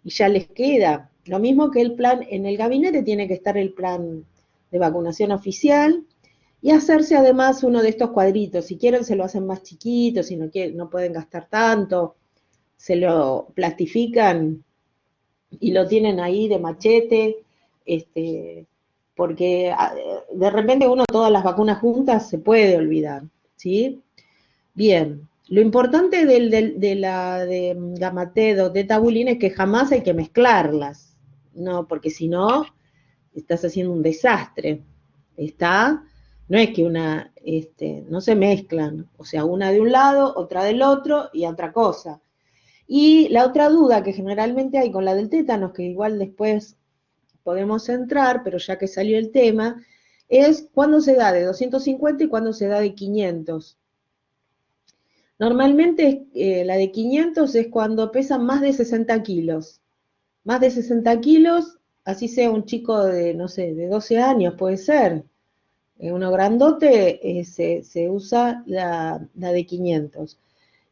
y ya les queda. Lo mismo que el plan, en el gabinete tiene que estar el plan de vacunación oficial y hacerse además uno de estos cuadritos. Si quieren se lo hacen más chiquito, si no, quieren, no pueden gastar tanto, se lo plastifican y lo tienen ahí de machete, este, porque de repente uno todas las vacunas juntas se puede olvidar, ¿sí? Bien, lo importante de la de Gamateo o de tabulina es que jamás hay que mezclarlas, no, porque si no, estás haciendo un desastre. Está, no es que no se mezclan, o sea, una de un lado, otra del otro y otra cosa. Y la otra duda que generalmente hay con la del tétanos, que igual después podemos entrar, pero ya que salió el tema, es cuándo se da de 250 y cuándo se da de 500. Normalmente la de 500 es cuando pesan más de 60 kilos. Más de 60 kilos, así sea un chico de, no sé, de 12 años, puede ser. Uno grandote, se usa la de 500.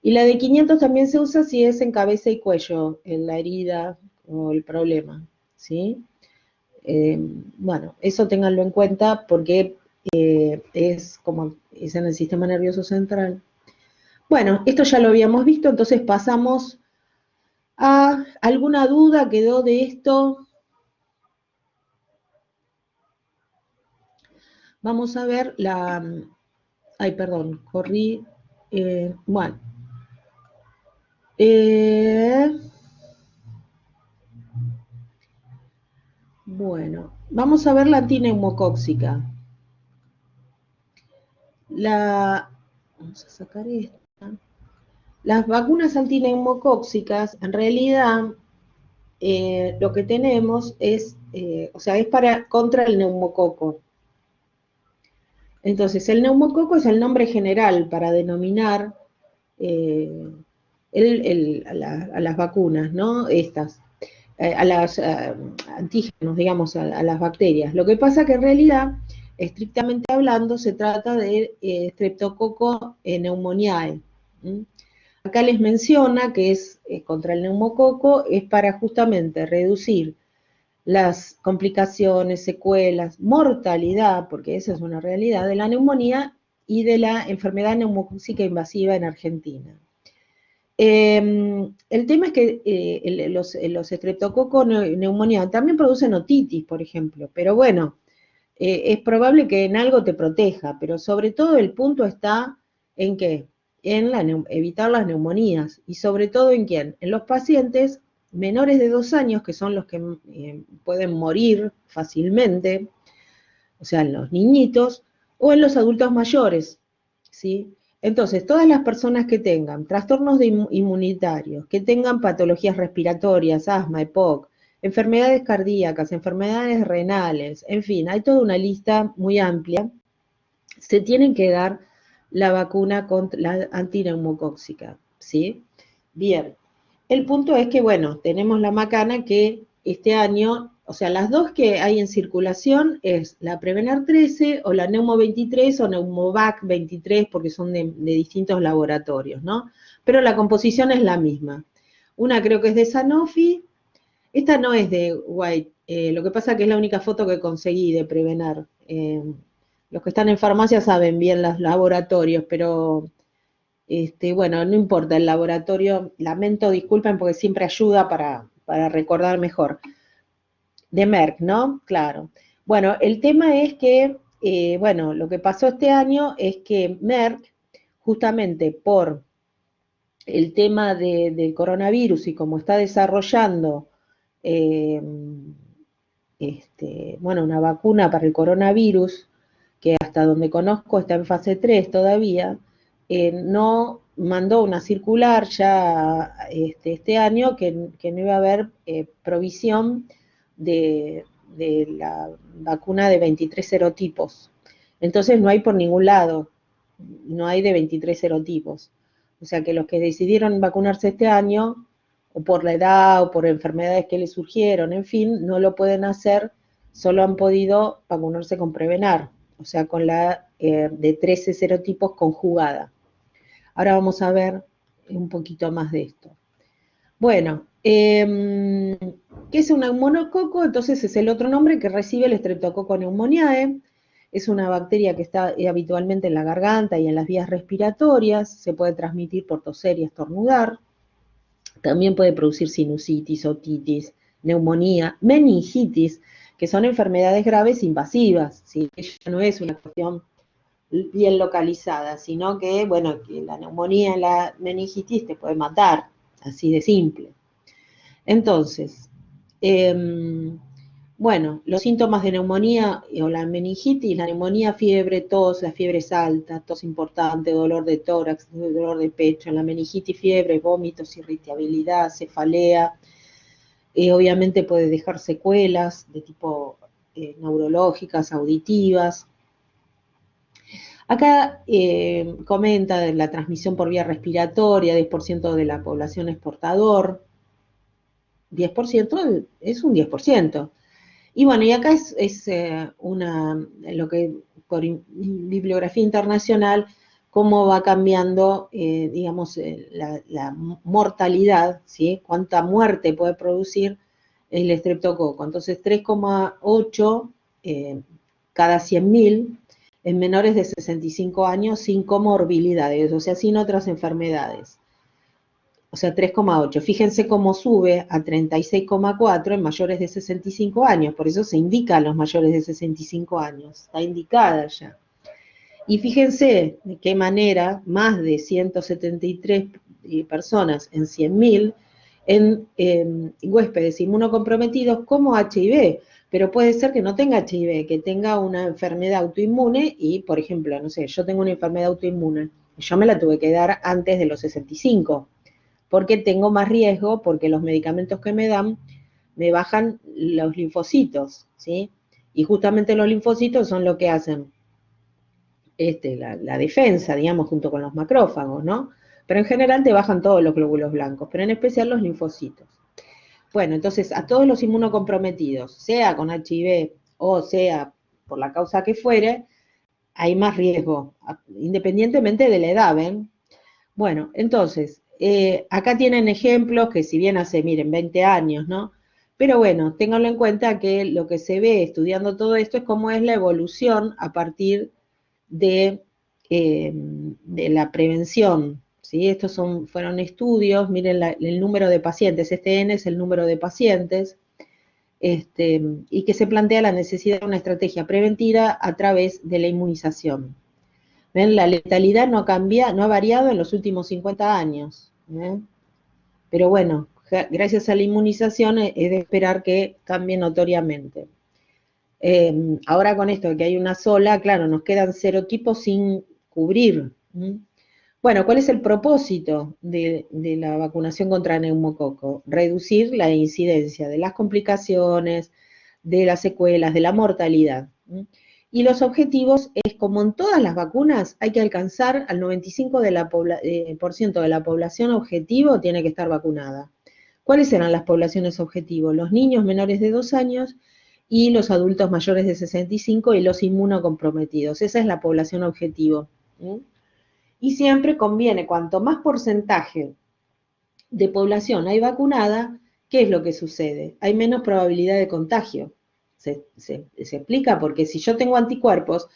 Y la de 500 también se usa si es en cabeza y cuello, en la herida o el problema, ¿sí? Bueno, eso ténganlo en cuenta porque es como es en el sistema nervioso central. Bueno, esto ya lo habíamos visto, entonces pasamos a alguna duda quedó de esto. Vamos a ver la... Ay, perdón, corrí. Bueno. Eh, bueno, vamos a ver la antineumocóxica. Vamos a sacar esta. Las vacunas antineumocóxicas, en realidad, lo que tenemos es, o sea, es contra el neumococo. Entonces, el neumococo es el nombre general para denominar a las vacunas, ¿no? A los antígenos, digamos, a las bacterias. Lo que pasa que en realidad, estrictamente hablando, se trata de Streptococcus pneumoniae. ¿Mm? Acá les menciona que es contra el neumococo, es para justamente reducir las complicaciones, secuelas, mortalidad, porque esa es una realidad, de la neumonía y de la enfermedad neumocócica invasiva en Argentina. El tema es que los estreptococos neumonía también producen otitis, por ejemplo, pero bueno, es probable que en algo te proteja, pero sobre todo el punto está en qué, evitar las neumonías, y sobre todo en quién, en los pacientes menores de 2 años, que son los que pueden morir fácilmente, o sea, en los niñitos, o en los adultos mayores, ¿sí? Entonces, todas las personas que tengan trastornos inmunitarios, que tengan patologías respiratorias, asma, EPOC, enfermedades cardíacas, enfermedades renales, en fin, hay toda una lista muy amplia, se tienen que dar la vacuna contra la antineumocóxica, ¿sí? Bien, el punto es que, bueno, tenemos la macana que este año, o sea, las dos que hay en circulación es la Prevenar 13 o la Neumo 23 o Neumovac 23, porque son de distintos laboratorios, ¿no? Pero la composición es la misma. Una creo que es de Sanofi, esta no es de White, lo que pasa que es la única foto que conseguí de Prevenar. Los que están en farmacia saben bien los laboratorios, pero bueno, no importa el laboratorio, lamento, disculpen porque siempre ayuda para recordar mejor. De Merck, ¿no? Claro. Bueno, el tema es que, bueno, lo que pasó este año es que Merck, justamente por el tema del coronavirus y como está desarrollando, eh, bueno, una vacuna para el coronavirus, que hasta donde conozco está en fase 3 todavía, no mandó una circular ya este año que no iba a haber provisión de la vacuna de 23 serotipos. Entonces no hay por ningún lado, no hay de 23 serotipos. O sea que los que decidieron vacunarse este año, o por la edad, o por enfermedades que les surgieron, en fin, no lo pueden hacer, solo han podido vacunarse con Prevenar, o sea, con la de 13 serotipos conjugada. Ahora vamos a ver un poquito más de esto. Bueno, ¿qué es un neumococo? Entonces es el otro nombre que recibe el Streptococcus pneumoniae. Es una bacteria que está habitualmente en la garganta y en las vías respiratorias. Se puede transmitir por toser y estornudar. También puede producir sinusitis, otitis, neumonía, meningitis, que son enfermedades graves invasivas, ¿sí? Ya no es una cuestión bien localizada, sino que, bueno, que la neumonía y la meningitis te puede matar, así de simple. Entonces, bueno, los síntomas de neumonía o la meningitis, la neumonía, fiebre, tos, la fiebre es alta, tos importante, dolor de tórax, dolor de pecho, la meningitis, fiebre, vómitos, irritabilidad, cefalea, obviamente puede dejar secuelas de tipo neurológicas, auditivas. Acá comenta de la transmisión por vía respiratoria, 10% de la población es portador, 10% es un 10%. Y bueno, y acá es lo que por bibliografía internacional, cómo va cambiando, digamos, la mortalidad, ¿sí? Cuánta muerte puede producir el estreptococo. Entonces, 3,8 cada 100.000 en menores de 65 años sin comorbilidades, o sea, sin otras enfermedades. O sea, 3,8. Fíjense cómo sube a 36,4 en mayores de 65 años, por eso se indica a los mayores de 65 años, está indicada ya. Y fíjense de qué manera más de 173 personas en 100.000 en huéspedes inmunocomprometidos como HIV, pero puede ser que no tenga HIV, que tenga una enfermedad autoinmune y, por ejemplo, no sé, yo tengo una enfermedad autoinmune, yo me la tuve que dar antes de los 65, porque tengo más riesgo, porque los medicamentos que me dan me bajan los linfocitos, ¿sí? Y justamente los linfocitos son lo que hacen la defensa, digamos, junto con los macrófagos, ¿no? pero en general te bajan todos los glóbulos blancos, pero en especial los linfocitos. Bueno, entonces a todos los inmunocomprometidos, sea con HIV o sea por la causa que fuere, hay más riesgo, independientemente de la edad, ¿ven? Bueno, entonces, acá tienen ejemplos que si bien hace, miren, 20 años, ¿no? Pero bueno, ténganlo en cuenta que lo que se ve estudiando todo esto es cómo es la evolución a partir de la prevención, ¿sí? Estos fueron estudios, miren el número de pacientes, este N es el número de pacientes, y que se plantea la necesidad de una estrategia preventiva a través de la inmunización. ¿Ven? La letalidad no cambia, no ha variado en los últimos 50 años. ¿Eh? Pero bueno, gracias a la inmunización es de esperar que cambie notoriamente. Ahora con esto de que hay una sola, claro, nos quedan serotipos sin cubrir. Bueno, ¿cuál es el propósito de la vacunación contra neumococo? Reducir la incidencia de las complicaciones, de las secuelas, de la mortalidad. Y los objetivos es, como en todas las vacunas, hay que alcanzar al 95% de la población objetivo tiene que estar vacunada. ¿Cuáles eran las poblaciones objetivos? Los niños menores de 2 años y los adultos mayores de 65 y los inmunocomprometidos. Esa es la población objetivo. Y siempre conviene, cuanto más porcentaje de población hay vacunada, ¿qué es lo que sucede? Hay menos probabilidad de contagio. ¿Se explica? Porque si yo tengo anticuerpos,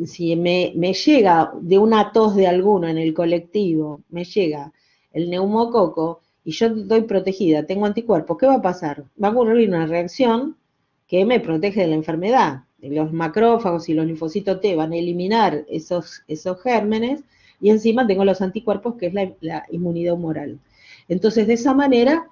si me llega de una tos de alguno en el colectivo, me llega el neumococo y yo estoy protegida, tengo anticuerpos, ¿qué va a pasar? Va a ocurrir una reacción que me protege de la enfermedad. Los macrófagos y los linfocitos T van a eliminar esos gérmenes y encima tengo los anticuerpos, que es la inmunidad humoral. Entonces, de esa manera,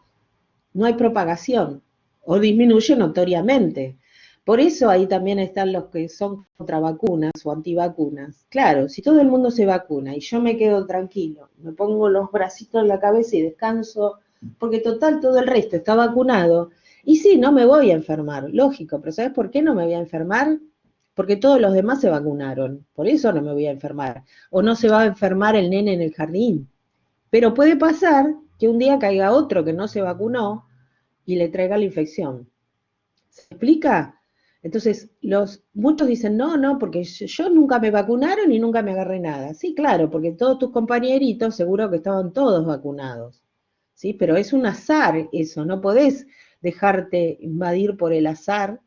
no hay propagación o disminuye notoriamente. Por eso ahí también están los que son contra vacunas o antivacunas. Claro, si todo el mundo se vacuna y yo me quedo tranquilo, me pongo los bracitos en la cabeza y descanso, porque total todo el resto está vacunado, y sí, no me voy a enfermar, lógico, pero ¿sabes por qué no me voy a enfermar? Porque todos los demás se vacunaron, por eso no me voy a enfermar. O no se va a enfermar el nene en el jardín. Pero puede pasar que un día caiga otro que no se vacunó y le traiga la infección. ¿Se explica? Entonces, muchos dicen, no, no, porque yo nunca me vacunaron y nunca me agarré nada. Sí, claro, porque todos tus compañeritos seguro que estaban todos vacunados. ¿Sí? Pero es un azar eso, no podés dejarte invadir por el azar.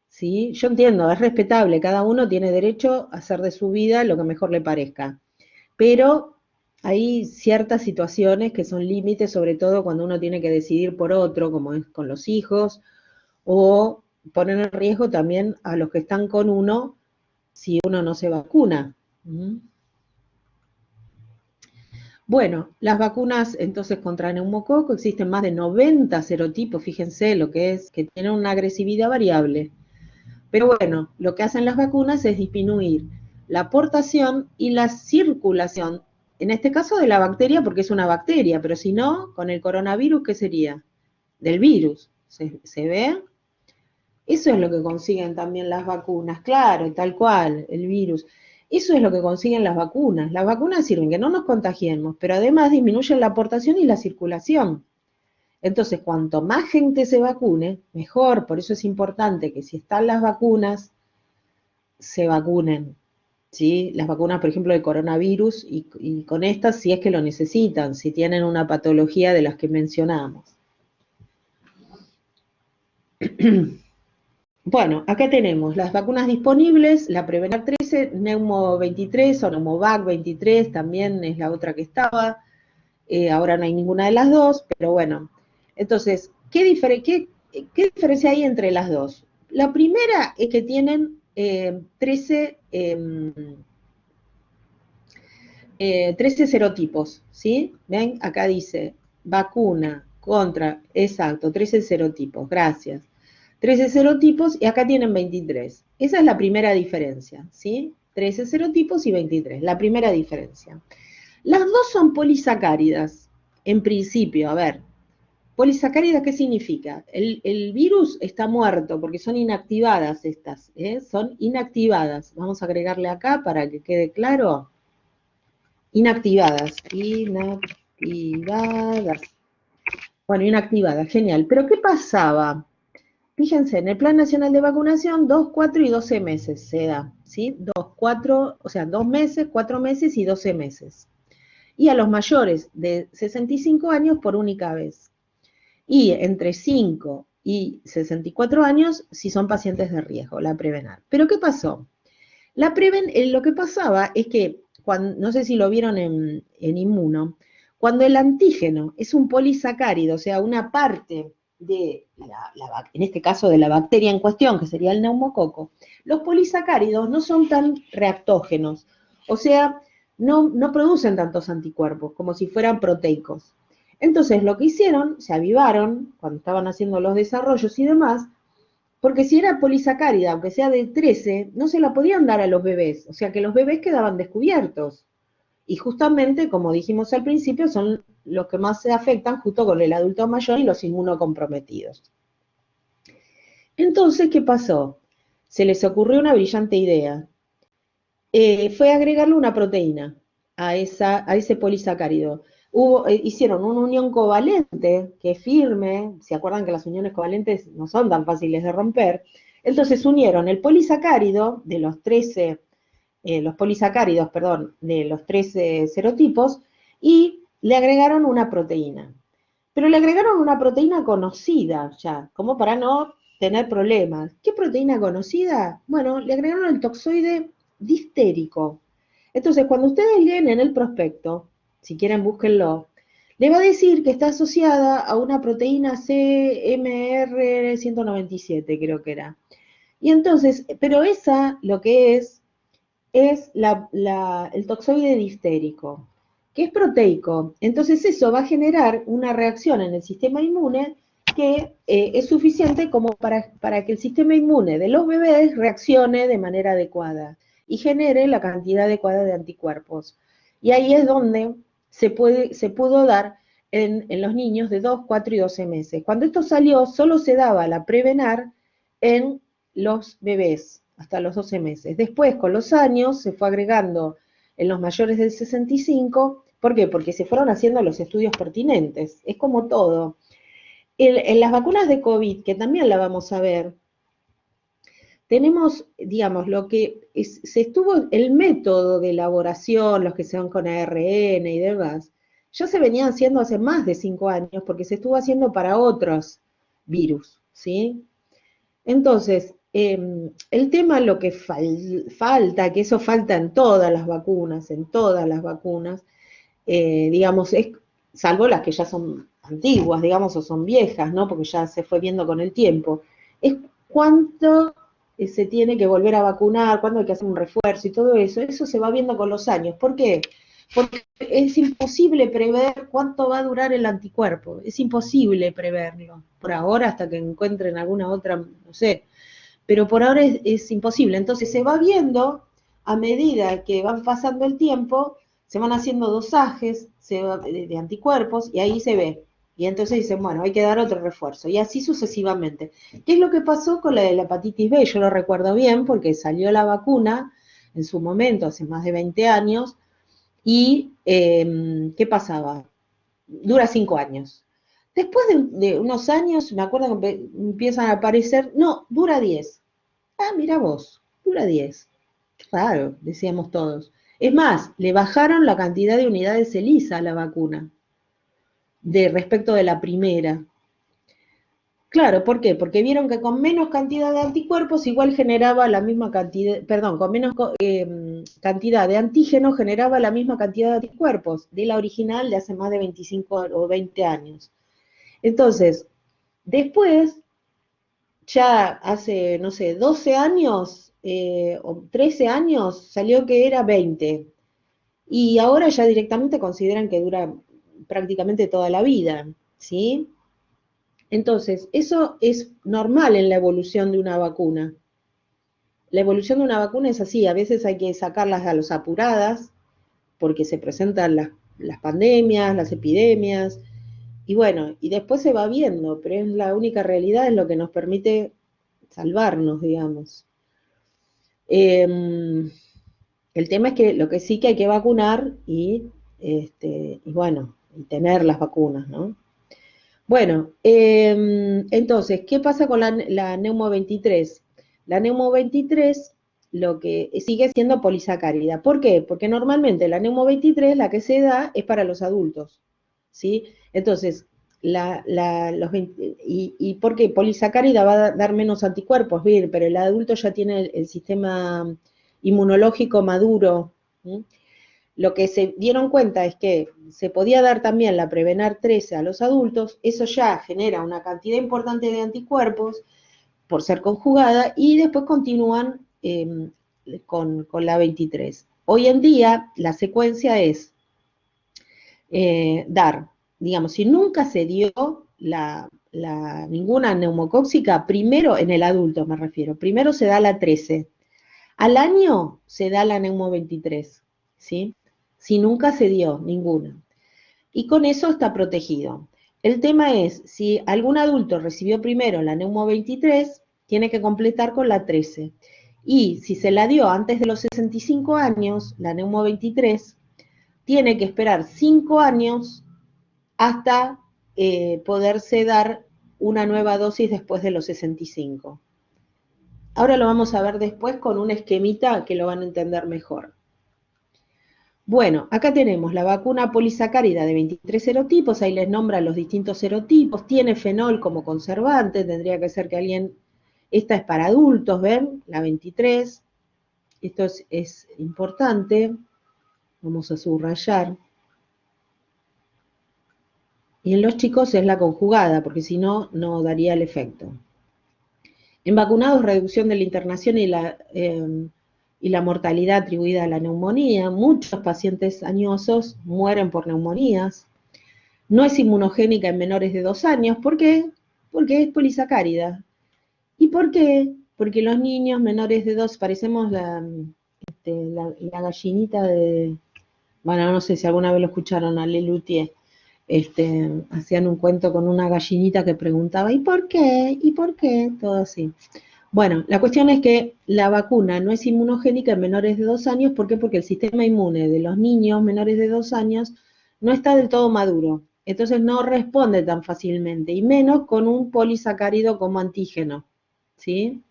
¿Sí? Yo entiendo, es respetable, cada uno tiene derecho a hacer de su vida lo que mejor le parezca. Pero hay ciertas situaciones que son límites, sobre todo cuando uno tiene que decidir por otro, como es con los hijos, o poner en riesgo también a los que están con uno si uno no se vacuna. Bueno, las vacunas entonces contra neumococo, existen más de 90 serotipos, fíjense lo que es, que tienen una agresividad variable. Pero bueno, lo que hacen las vacunas es disminuir la aportación y la circulación, en este caso de la bacteria, porque es una bacteria, pero si no, con el coronavirus, ¿qué sería? Del virus. ¿Se ve? Eso es lo que consiguen también las vacunas, claro, tal cual, el virus. Eso es lo que consiguen las vacunas. Las vacunas sirven que no nos contagiemos, pero además disminuyen la aportación y la circulación. Entonces, cuanto más gente se vacune, mejor. Por eso es importante que si están las vacunas, se vacunen. ¿Sí? Las vacunas, por ejemplo, de coronavirus, y con estas, si es que lo necesitan, si tienen una patología de las que mencionamos. Bueno, acá tenemos las vacunas disponibles, la Prevnar 13, Neumo 23 o Neumovac 23, también es la otra que estaba. Ahora no hay ninguna de las dos, pero bueno. Entonces, ¿qué diferencia hay entre las dos? La primera es que tienen 13 serotipos, ¿sí? ¿Ven? Acá dice vacuna contra, exacto, 13 serotipos, gracias. 13 serotipos y acá tienen 23. Esa es la primera diferencia, ¿sí? 13 serotipos y 23, la primera diferencia. Las dos son polisacáridas, en principio, a ver. Polisacáridas, ¿qué significa? El virus está muerto porque son inactivadas estas, ¿eh? Son inactivadas. Vamos a agregarle acá para que quede claro. Inactivadas, inactivadas. Bueno, inactivadas, genial. Pero ¿qué pasaba? Fíjense, en el Plan Nacional de Vacunación, 2, 4 y 12 meses se da, ¿sí? 2, 4, o sea, 2 meses, 4 meses y 12 meses. Y a los mayores de 65 años por única vez. Y entre 5 y 64 años si son pacientes de riesgo, la Prevenar. ¿Pero qué pasó? Lo que pasaba es que, no sé si lo vieron en Inmuno, cuando el antígeno es un polisacárido, o sea, una parte de, en este caso de la bacteria en cuestión, que sería el neumococo, los polisacáridos no son tan reactógenos, o sea, no producen tantos anticuerpos como si fueran proteicos. Entonces, lo que hicieron, se avivaron cuando estaban haciendo los desarrollos y demás, porque si era polisacárida, aunque sea de 13, no se la podían dar a los bebés, o sea que los bebés quedaban descubiertos. Y justamente, como dijimos al principio, son los que más se afectan justo con el adulto mayor y los inmunocomprometidos. Entonces, ¿qué pasó? Se les ocurrió una brillante idea. Fue agregarle una proteína a ese polisacárido. Hicieron una unión covalente que es firme, se acuerdan que las uniones covalentes no son tan fáciles de romper, entonces unieron el polisacárido de los 13, los polisacáridos, perdón, de los 13 serotipos y le agregaron una proteína. Pero le agregaron una proteína conocida ya, como para no tener problemas. ¿Qué proteína conocida? Bueno, le agregaron el toxoide distérico. Entonces, cuando ustedes leen en el prospecto, si quieren búsquenlo, le va a decir que está asociada a una proteína CMR197, creo que era. Y entonces, pero esa lo que es el toxoide distérico, que es proteico. Entonces eso va a generar una reacción en el sistema inmune que es suficiente como para que el sistema inmune de los bebés reaccione de manera adecuada y genere la cantidad adecuada de anticuerpos. Y ahí es donde se pudo dar en los niños de 2, 4 y 12 meses. Cuando esto salió, solo se daba la Prevenar en los bebés hasta los 12 meses. Después, con los años, se fue agregando en los mayores del 65. ¿Por qué? Porque se fueron haciendo los estudios pertinentes. Es como todo. En las vacunas de COVID, que también la vamos a ver, tenemos, digamos, se estuvo, el método de elaboración, los que se van con ARN y demás, ya se venían haciendo hace más de 5 años porque se estuvo haciendo para otros virus, ¿sí? Entonces, el tema, lo que falta, que eso falta en todas las vacunas, digamos, salvo las que ya son antiguas, digamos, o son viejas, ¿no? Porque ya se fue viendo con el tiempo, es cuánto se tiene que volver a vacunar, cuándo hay que hacer un refuerzo y todo eso se va viendo con los años. ¿Por qué? Porque es imposible prever cuánto va a durar el anticuerpo, es imposible preverlo, por ahora hasta que encuentren alguna otra, no sé, pero por ahora es imposible. Entonces se va viendo a medida que van pasando el tiempo, se van haciendo dosajes de anticuerpos y ahí se ve. Y entonces dicen, bueno, hay que dar otro refuerzo. Y así sucesivamente. ¿Qué es lo que pasó con la de la hepatitis B? Yo lo recuerdo bien porque salió la vacuna en su momento, hace más de 20 años, y ¿qué pasaba? Dura 5 años. Después de unos años, me acuerdo que empiezan a aparecer, no, dura 10. Ah, mira vos, dura 10. Claro, decíamos todos. Es más, le bajaron la cantidad de unidades ELISA a la vacuna de respecto de la primera. Claro, ¿por qué? Porque vieron que con menos cantidad de anticuerpos igual generaba la misma cantidad, perdón, con menos cantidad de antígenos generaba la misma cantidad de anticuerpos de la original de hace más de 25 o 20 años. Entonces, después ya hace, no sé, 12 años o 13 años salió que era 20. Y ahora ya directamente consideran que dura prácticamente toda la vida, ¿sí? Entonces, eso es normal en la evolución de una vacuna. La evolución de una vacuna es así, a veces hay que sacarlas a los apuradas, porque se presentan las pandemias, las epidemias, y bueno, y después se va viendo, pero es la única realidad, es lo que nos permite salvarnos, digamos. Eh, El tema es que lo que sí que hay que vacunar y bueno, y tener las vacunas, ¿no? Bueno, entonces, ¿qué pasa con la Neumo 23? La Neumo 23 lo que sigue siendo polisacárida. ¿Por qué? Porque normalmente la Neumo 23 la que se da es para los adultos, ¿sí? Entonces, ¿y por qué? Polisacárida va a dar menos anticuerpos, bien, pero el adulto ya tiene el sistema inmunológico maduro. ¿Sí? Lo que se dieron cuenta es que se podía dar también la Prevenar 13 a los adultos, eso ya genera una cantidad importante de anticuerpos por ser conjugada y después continúan con la 23. Hoy en día la secuencia es dar, digamos, si nunca se dio ninguna neumocóxica, primero en el adulto me refiero, primero se da la 13, al año se da la Neumo 23, ¿sí? Si nunca se dio ninguna. Y con eso está protegido. El tema es, si algún adulto recibió primero la Neumo 23, tiene que completar con la 13. Y si se la dio antes de los 65 años, la Neumo 23, tiene que esperar 5 años hasta poderse dar una nueva dosis después de los 65. Ahora lo vamos a ver después con un esquemita que lo van a entender mejor. Bueno, acá tenemos la vacuna polisacárida de 23 serotipos, ahí les nombra los distintos serotipos, tiene fenol como conservante, tendría que ser que alguien, esta es para adultos, ¿ven? La 23, esto es importante, vamos a subrayar. Y en los chicos es la conjugada, porque si no, no daría el efecto. En vacunados, reducción de la internación y la mortalidad atribuida a la neumonía. Muchos pacientes añosos mueren por neumonías. No es inmunogénica en menores de 2 años. ¿Por qué? Porque es polisacárida. ¿Y por qué? Porque los niños menores de 2, parecemos la gallinita de... Bueno, no sé si alguna vez lo escucharon a Lelutier. Hacían un cuento con una gallinita que preguntaba, ¿y por qué? ¿Y por qué? Todo así. Bueno, la cuestión es que la vacuna no es inmunogénica en menores de 2 años. ¿Por qué? Porque el sistema inmune de los niños menores de 2 años no está del todo maduro. Entonces no responde tan fácilmente, y menos con un polisacárido como antígeno. ¿Sí?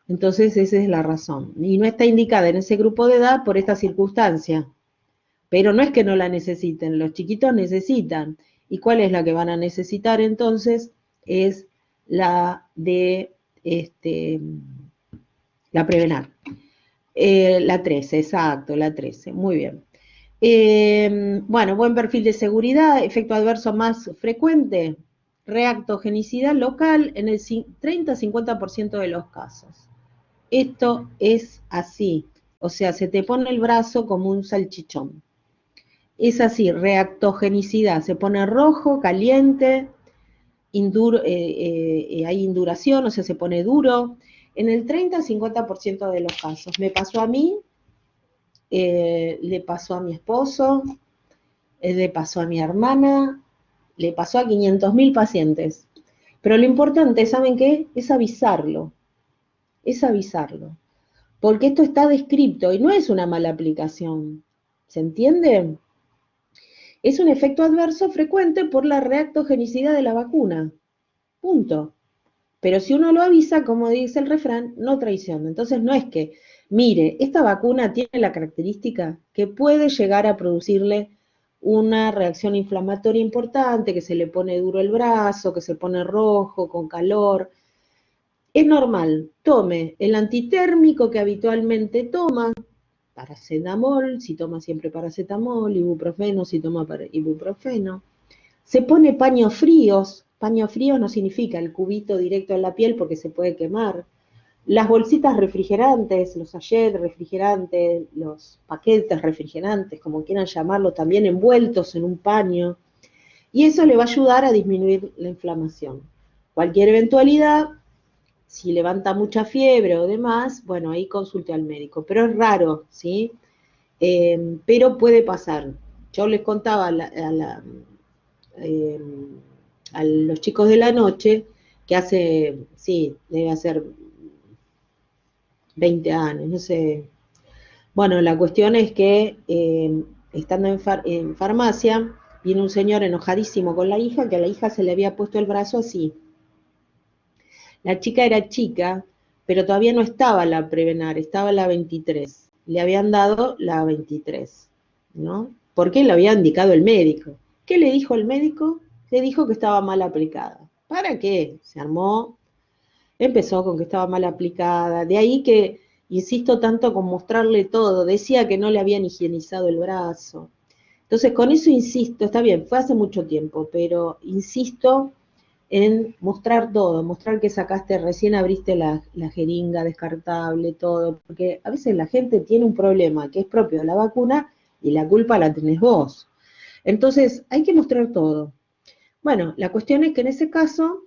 Entonces esa es la razón. Y no está indicada en ese grupo de edad por esta circunstancia. Pero no es que no la necesiten, los chiquitos necesitan. ¿Y cuál es la que van a necesitar entonces? Es la de la Prevenar. La 13, exacto, la 13, muy bien. Bueno, buen perfil de seguridad, efecto adverso más frecuente, reactogenicidad local en el 30-50% de los casos. Esto es así, o sea, se te pone el brazo como un salchichón. Es así, reactogenicidad, se pone rojo, caliente, hay induración, o sea, se pone duro, en el 30-50% de los casos. Me pasó a mí, le pasó a mi esposo, le pasó a mi hermana, le pasó a 500.000 pacientes. Pero lo importante, ¿saben qué? Es avisarlo, es avisarlo. Porque esto está descrito y no es una mala aplicación. ¿Se entiende? Es un efecto adverso frecuente por la reactogenicidad de la vacuna. Punto. Pero si uno lo avisa, como dice el refrán, no traiciona. Entonces no es que, mire, esta vacuna tiene la característica que puede llegar a producirle una reacción inflamatoria importante, que se le pone duro el brazo, que se pone rojo, con calor. Es normal, tome el antitérmico que habitualmente toma, paracetamol, si toma siempre paracetamol, ibuprofeno, si toma ibuprofeno. Se pone paños fríos no significa el cubito directo en la piel porque se puede quemar. Las bolsitas refrigerantes, los sachets refrigerantes, los paquetes refrigerantes, como quieran llamarlo, también envueltos en un paño. Y eso le va a ayudar a disminuir la inflamación. Cualquier eventualidad, si levanta mucha fiebre o demás, bueno, ahí consulte al médico. Pero es raro, ¿sí? Pero puede pasar. Yo les contaba eh, a los chicos de la noche, que hace, sí, debe hacer 20 años, no sé, Bueno, la cuestión es que estando en farmacia, viene un señor enojadísimo con la hija, que a la hija se le había puesto el brazo así. La chica era chica, pero todavía no estaba la Prevenar, estaba la 23. Le habían dado la 23, ¿no? Porque le había indicado el médico. ¿Qué le dijo el médico? Le dijo que estaba mal aplicada. ¿Para qué? Se armó, empezó con que estaba mal aplicada. De ahí que insisto tanto con mostrarle todo. Decía que no le habían higienizado el brazo. Entonces, con eso insisto, está bien, fue hace mucho tiempo, pero insisto en mostrar todo, mostrar que sacaste, recién abriste la jeringa descartable, todo, porque a veces la gente tiene un problema que es propio de la vacuna y la culpa la tenés vos. Entonces, hay que mostrar todo. Bueno, la cuestión es que en ese caso,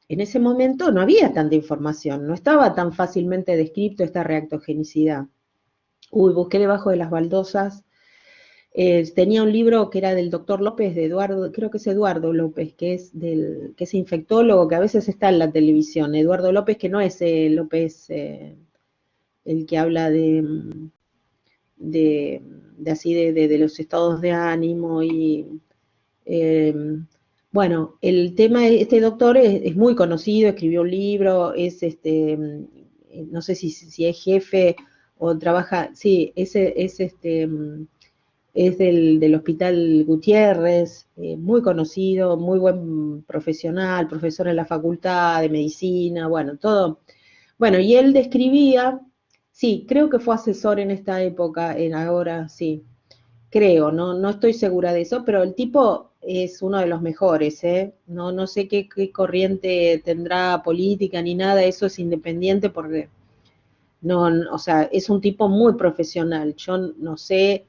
en ese momento no había tanta información, no estaba tan fácilmente descrito esta reactogenicidad. Uy, busqué debajo de las baldosas. Tenía un libro que era del doctor López, de Eduardo, creo que es Eduardo López, que es infectólogo, que a veces está en la televisión. Eduardo López, que no es López el que habla de, de así de los estados de ánimo y eh, bueno, el tema, este doctor es muy conocido, escribió un libro, es no sé si es jefe o trabaja, sí, es del Hospital Gutiérrez, muy conocido, muy buen profesional, profesor en la facultad de medicina, bueno, todo. Bueno, y él describía, sí, creo que fue asesor en esta época, en ahora, sí, creo, no estoy segura de eso, pero el tipo es uno de los mejores, ¿eh? No sé qué corriente tendrá política ni nada, eso es independiente porque o sea, es un tipo muy profesional. Yo no sé,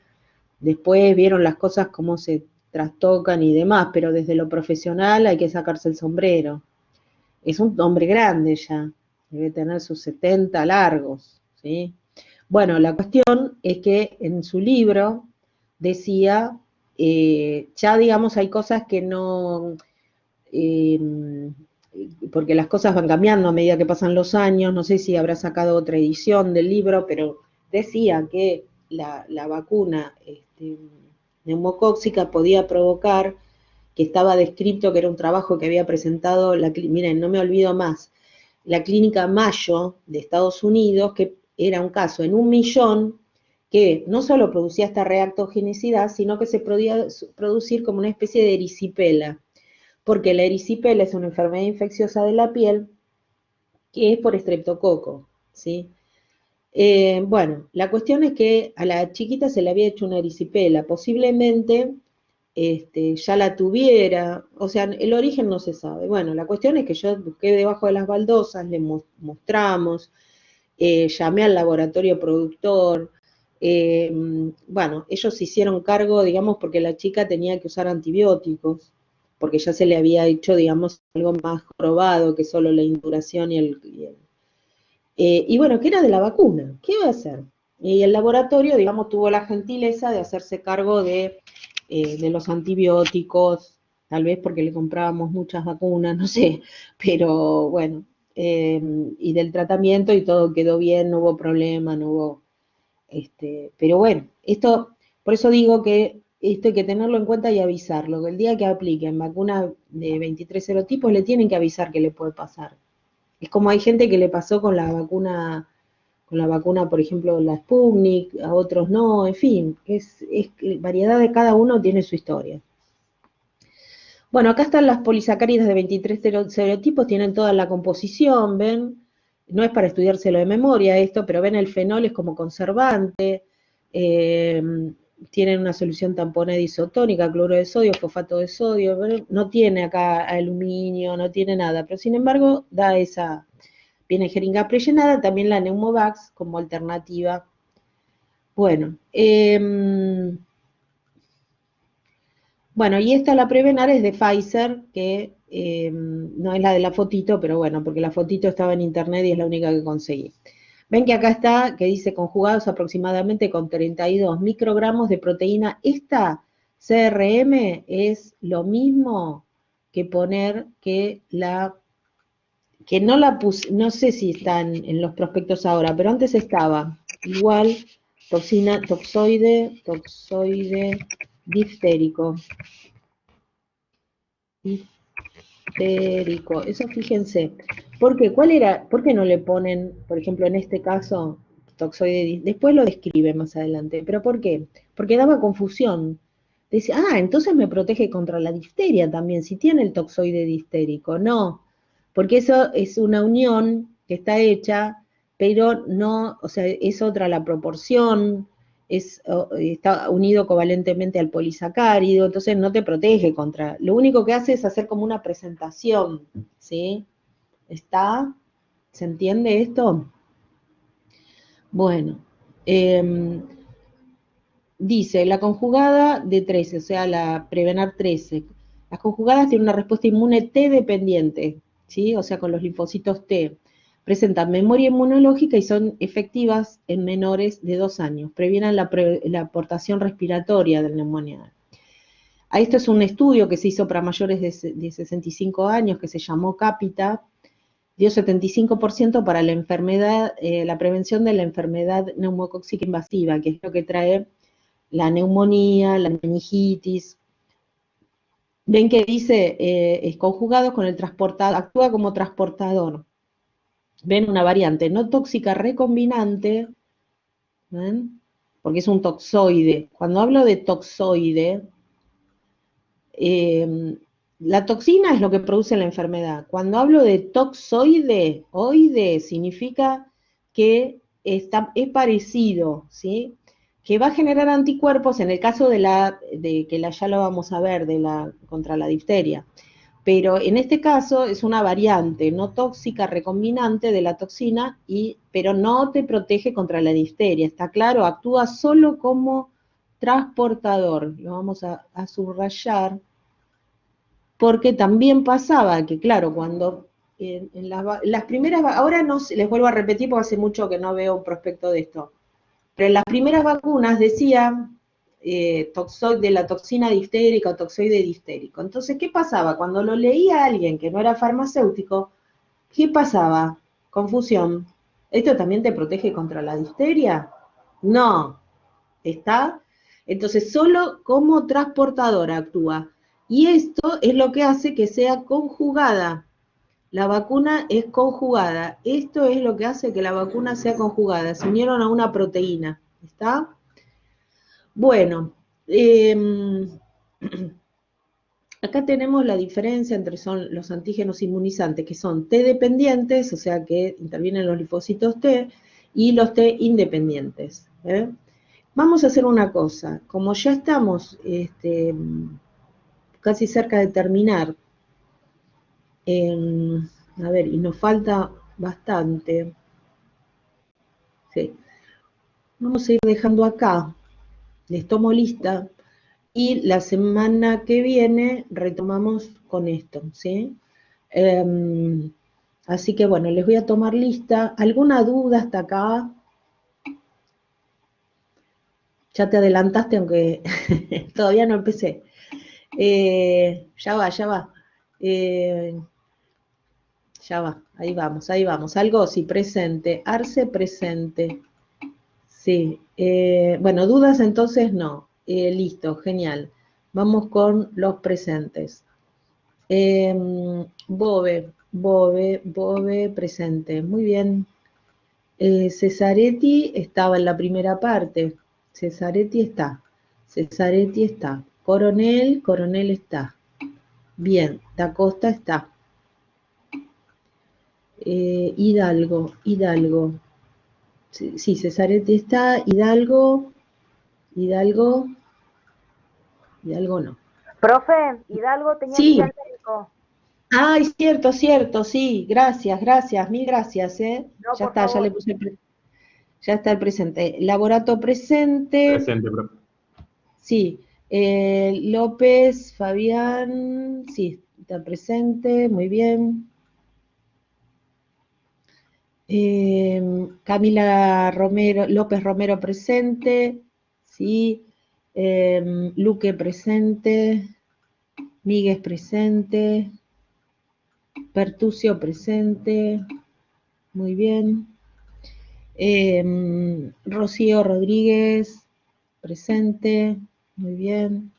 después vieron las cosas cómo se trastocan y demás, pero desde lo profesional hay que sacarse el sombrero. Es un hombre grande ya, debe tener sus 70 largos, ¿sí? Bueno, la cuestión es que en su libro decía, ya digamos hay cosas que no, eh, porque las cosas van cambiando a medida que pasan los años, no sé si habrá sacado otra edición del libro, pero decía que la vacuna neumocóxica podía provocar, que estaba descrito, que era un trabajo que había presentado, miren, no me olvido más, la clínica Mayo de Estados Unidos, que era un caso en 1.000.000 que no solo producía esta reactogenicidad, sino que se podía producir como una especie de erisipela, porque la erisipela es una enfermedad infecciosa de la piel que es por estreptococo, ¿sí? Bueno, la cuestión es que a la chiquita se le había hecho una erisipela, posiblemente ya la tuviera, o sea, el origen no se sabe. Bueno, la cuestión es que yo busqué debajo de las baldosas, le mostramos, llamé al laboratorio productor, bueno, ellos se hicieron cargo, digamos, porque la chica tenía que usar antibióticos, porque ya se le había hecho, digamos, algo más probado que solo la induración y bueno, que era de la vacuna, ¿qué iba a hacer? Y el laboratorio, digamos, tuvo la gentileza de hacerse cargo de los antibióticos, tal vez porque le comprábamos muchas vacunas, no sé, pero bueno, y del tratamiento y todo quedó bien, no hubo problema, no hubo, pero bueno, esto, por eso digo que esto hay que tenerlo en cuenta y avisarlo, que el día que apliquen vacuna de 23 serotipos le tienen que avisar que le puede pasar. Es como hay gente que le pasó con la vacuna, por ejemplo, la Sputnik, a otros no, en fin, es variedad de cada uno tiene su historia. Bueno, acá están las polisacáridas de 23 serotipos, tienen toda la composición, ¿ven? No es para estudiárselo de memoria esto, pero ven el fenol es como conservante, eh, tienen una solución tamponada isotónica, cloro de sodio, fosfato de sodio, ¿ven? No tiene acá aluminio, no tiene nada, pero sin embargo da esa, viene jeringa prellenada, también la Neumovax como alternativa. Bueno, bueno, y esta la Prevenar es de Pfizer, que no es la de la fotito, pero bueno, porque la fotito estaba en internet y es la única que conseguí. Ven que acá está, que dice conjugados aproximadamente con 32 microgramos de proteína. Esta CRM es lo mismo que poner que no la puse, no sé si está en los prospectos ahora, pero antes estaba igual toxoide diftérico. Diftérico, eso fíjense. ¿Por qué? ¿Por qué no le ponen, por ejemplo, en este caso, toxoide? Después lo describe más adelante. ¿Pero por qué? Porque daba confusión. Dice, entonces me protege contra la difteria también, si tiene el toxoide distérico. No, porque eso es una unión que está hecha, pero no, o sea, es otra la proporción, está unido covalentemente al polisacárido, entonces no te protege contra. Lo único que hace es hacer como una presentación, ¿sí? ¿Está? ¿Se entiende esto? Bueno, eh, dice, la conjugada de 13, o sea, la Prevenar 13. Las conjugadas tienen una respuesta inmune T dependiente, ¿sí? O sea, con los linfocitos T. Presentan memoria inmunológica y son efectivas en menores de 2 años. Previenen la aportación respiratoria del neumonía. A esto es un estudio que se hizo para mayores de 65 años, que se llamó CAPITA, dio 75% para la enfermedad, la prevención de la enfermedad neumocóxica invasiva, que es lo que trae la neumonía, la meningitis. Ven que dice, es conjugado con el transportador, actúa como transportador. Ven una variante no tóxica recombinante, ¿ven? Porque es un toxoide. Cuando hablo de toxoide, la toxina es lo que produce la enfermedad. Cuando hablo de toxoide, oide significa que es parecido, ¿sí? Que va a generar anticuerpos en el caso ya lo vamos a ver, contra la difteria. Pero en este caso es una variante no tóxica recombinante de la toxina, pero no te protege contra la difteria. ¿Está claro? Actúa solo como transportador. Lo vamos a subrayar porque también pasaba que, claro, cuando en las primeras, ahora no les vuelvo a repetir porque hace mucho que no veo un prospecto de esto, pero en las primeras vacunas decía de la toxina diftérica o toxoide diftérico. Entonces, ¿qué pasaba? Cuando lo leía alguien que no era farmacéutico, ¿qué pasaba? Confusión. ¿Esto también te protege contra la difteria? No, ¿está? Entonces, solo como transportadora actúa. Y esto es lo que hace que sea conjugada. La vacuna es conjugada. Esto es lo que hace que la vacuna sea conjugada. Se unieron a una proteína. ¿Está? Bueno, acá tenemos la diferencia entre son los antígenos inmunizantes, que son T dependientes, o sea que intervienen los linfocitos T, y los T independientes. Vamos a hacer una cosa, como ya estamos casi cerca de terminar, a ver, y nos falta bastante, sí, vamos a ir dejando acá, les tomo lista, y la semana que viene retomamos con esto, ¿sí? Así que bueno, les voy a tomar lista. ¿Alguna duda hasta acá? Ya te adelantaste, aunque todavía no empecé. Ya va, ya va. Eh, ya va, ahí vamos, ahí vamos. Algo sí, presente. Arce presente. Sí. Bueno, dudas entonces no. Listo, genial. Vamos con los presentes. Bove presente. Muy bien. Cesaretti estaba en la primera parte. Cesaretti está. Cesaretti está. Coronel está. Bien. Da Costa está. Hidalgo. Sí, Cesaretti está. Hidalgo no. Profe, Hidalgo tenía que ir Sí. al médico. Ay, cierto, sí. Gracias, mil gracias, ¿eh? No, Ya por está, ya le favor. puse ya está el presente. Laborato presente. Presente, profe. Sí. López, Fabián, sí, está presente, muy bien. Camila López Romero presente, sí. Luque presente, Míguez presente, Pertucio presente, muy bien. Rocío Rodríguez, presente, muy bien.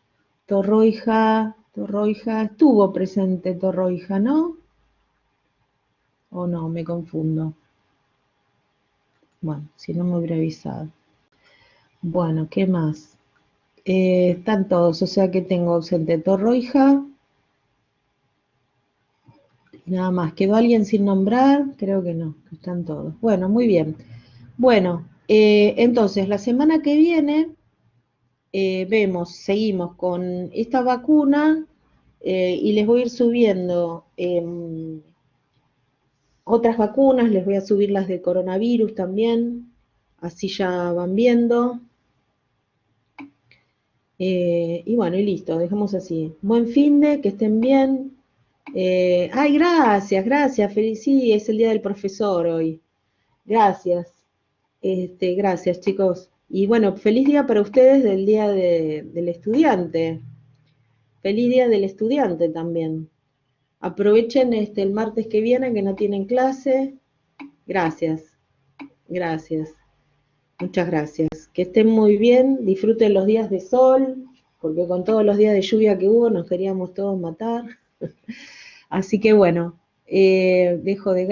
Torroija, estuvo presente Torroija, ¿no? ¿O no? Me confundo. Bueno, si no me hubiera avisado. Bueno, ¿qué más? Están todos, o sea que tengo ausente Torroija. Nada más, ¿quedó alguien sin nombrar? Creo que no, que están todos. Bueno, muy bien. Bueno, entonces la semana que viene seguimos con esta vacuna y les voy a ir subiendo otras vacunas, les voy a subir las de coronavirus también, así ya van viendo. Y bueno, y listo, dejamos así. Buen finde, que estén bien. Ay, gracias, feliz, sí, es el día del profesor hoy. Gracias, gracias chicos. Y bueno, feliz día para ustedes del día del estudiante. Feliz día del estudiante también. Aprovechen el martes que viene que no tienen clase. Gracias, gracias. Muchas gracias. Que estén muy bien, disfruten los días de sol, porque con todos los días de lluvia que hubo nos queríamos todos matar. Así que bueno, dejo de grabar.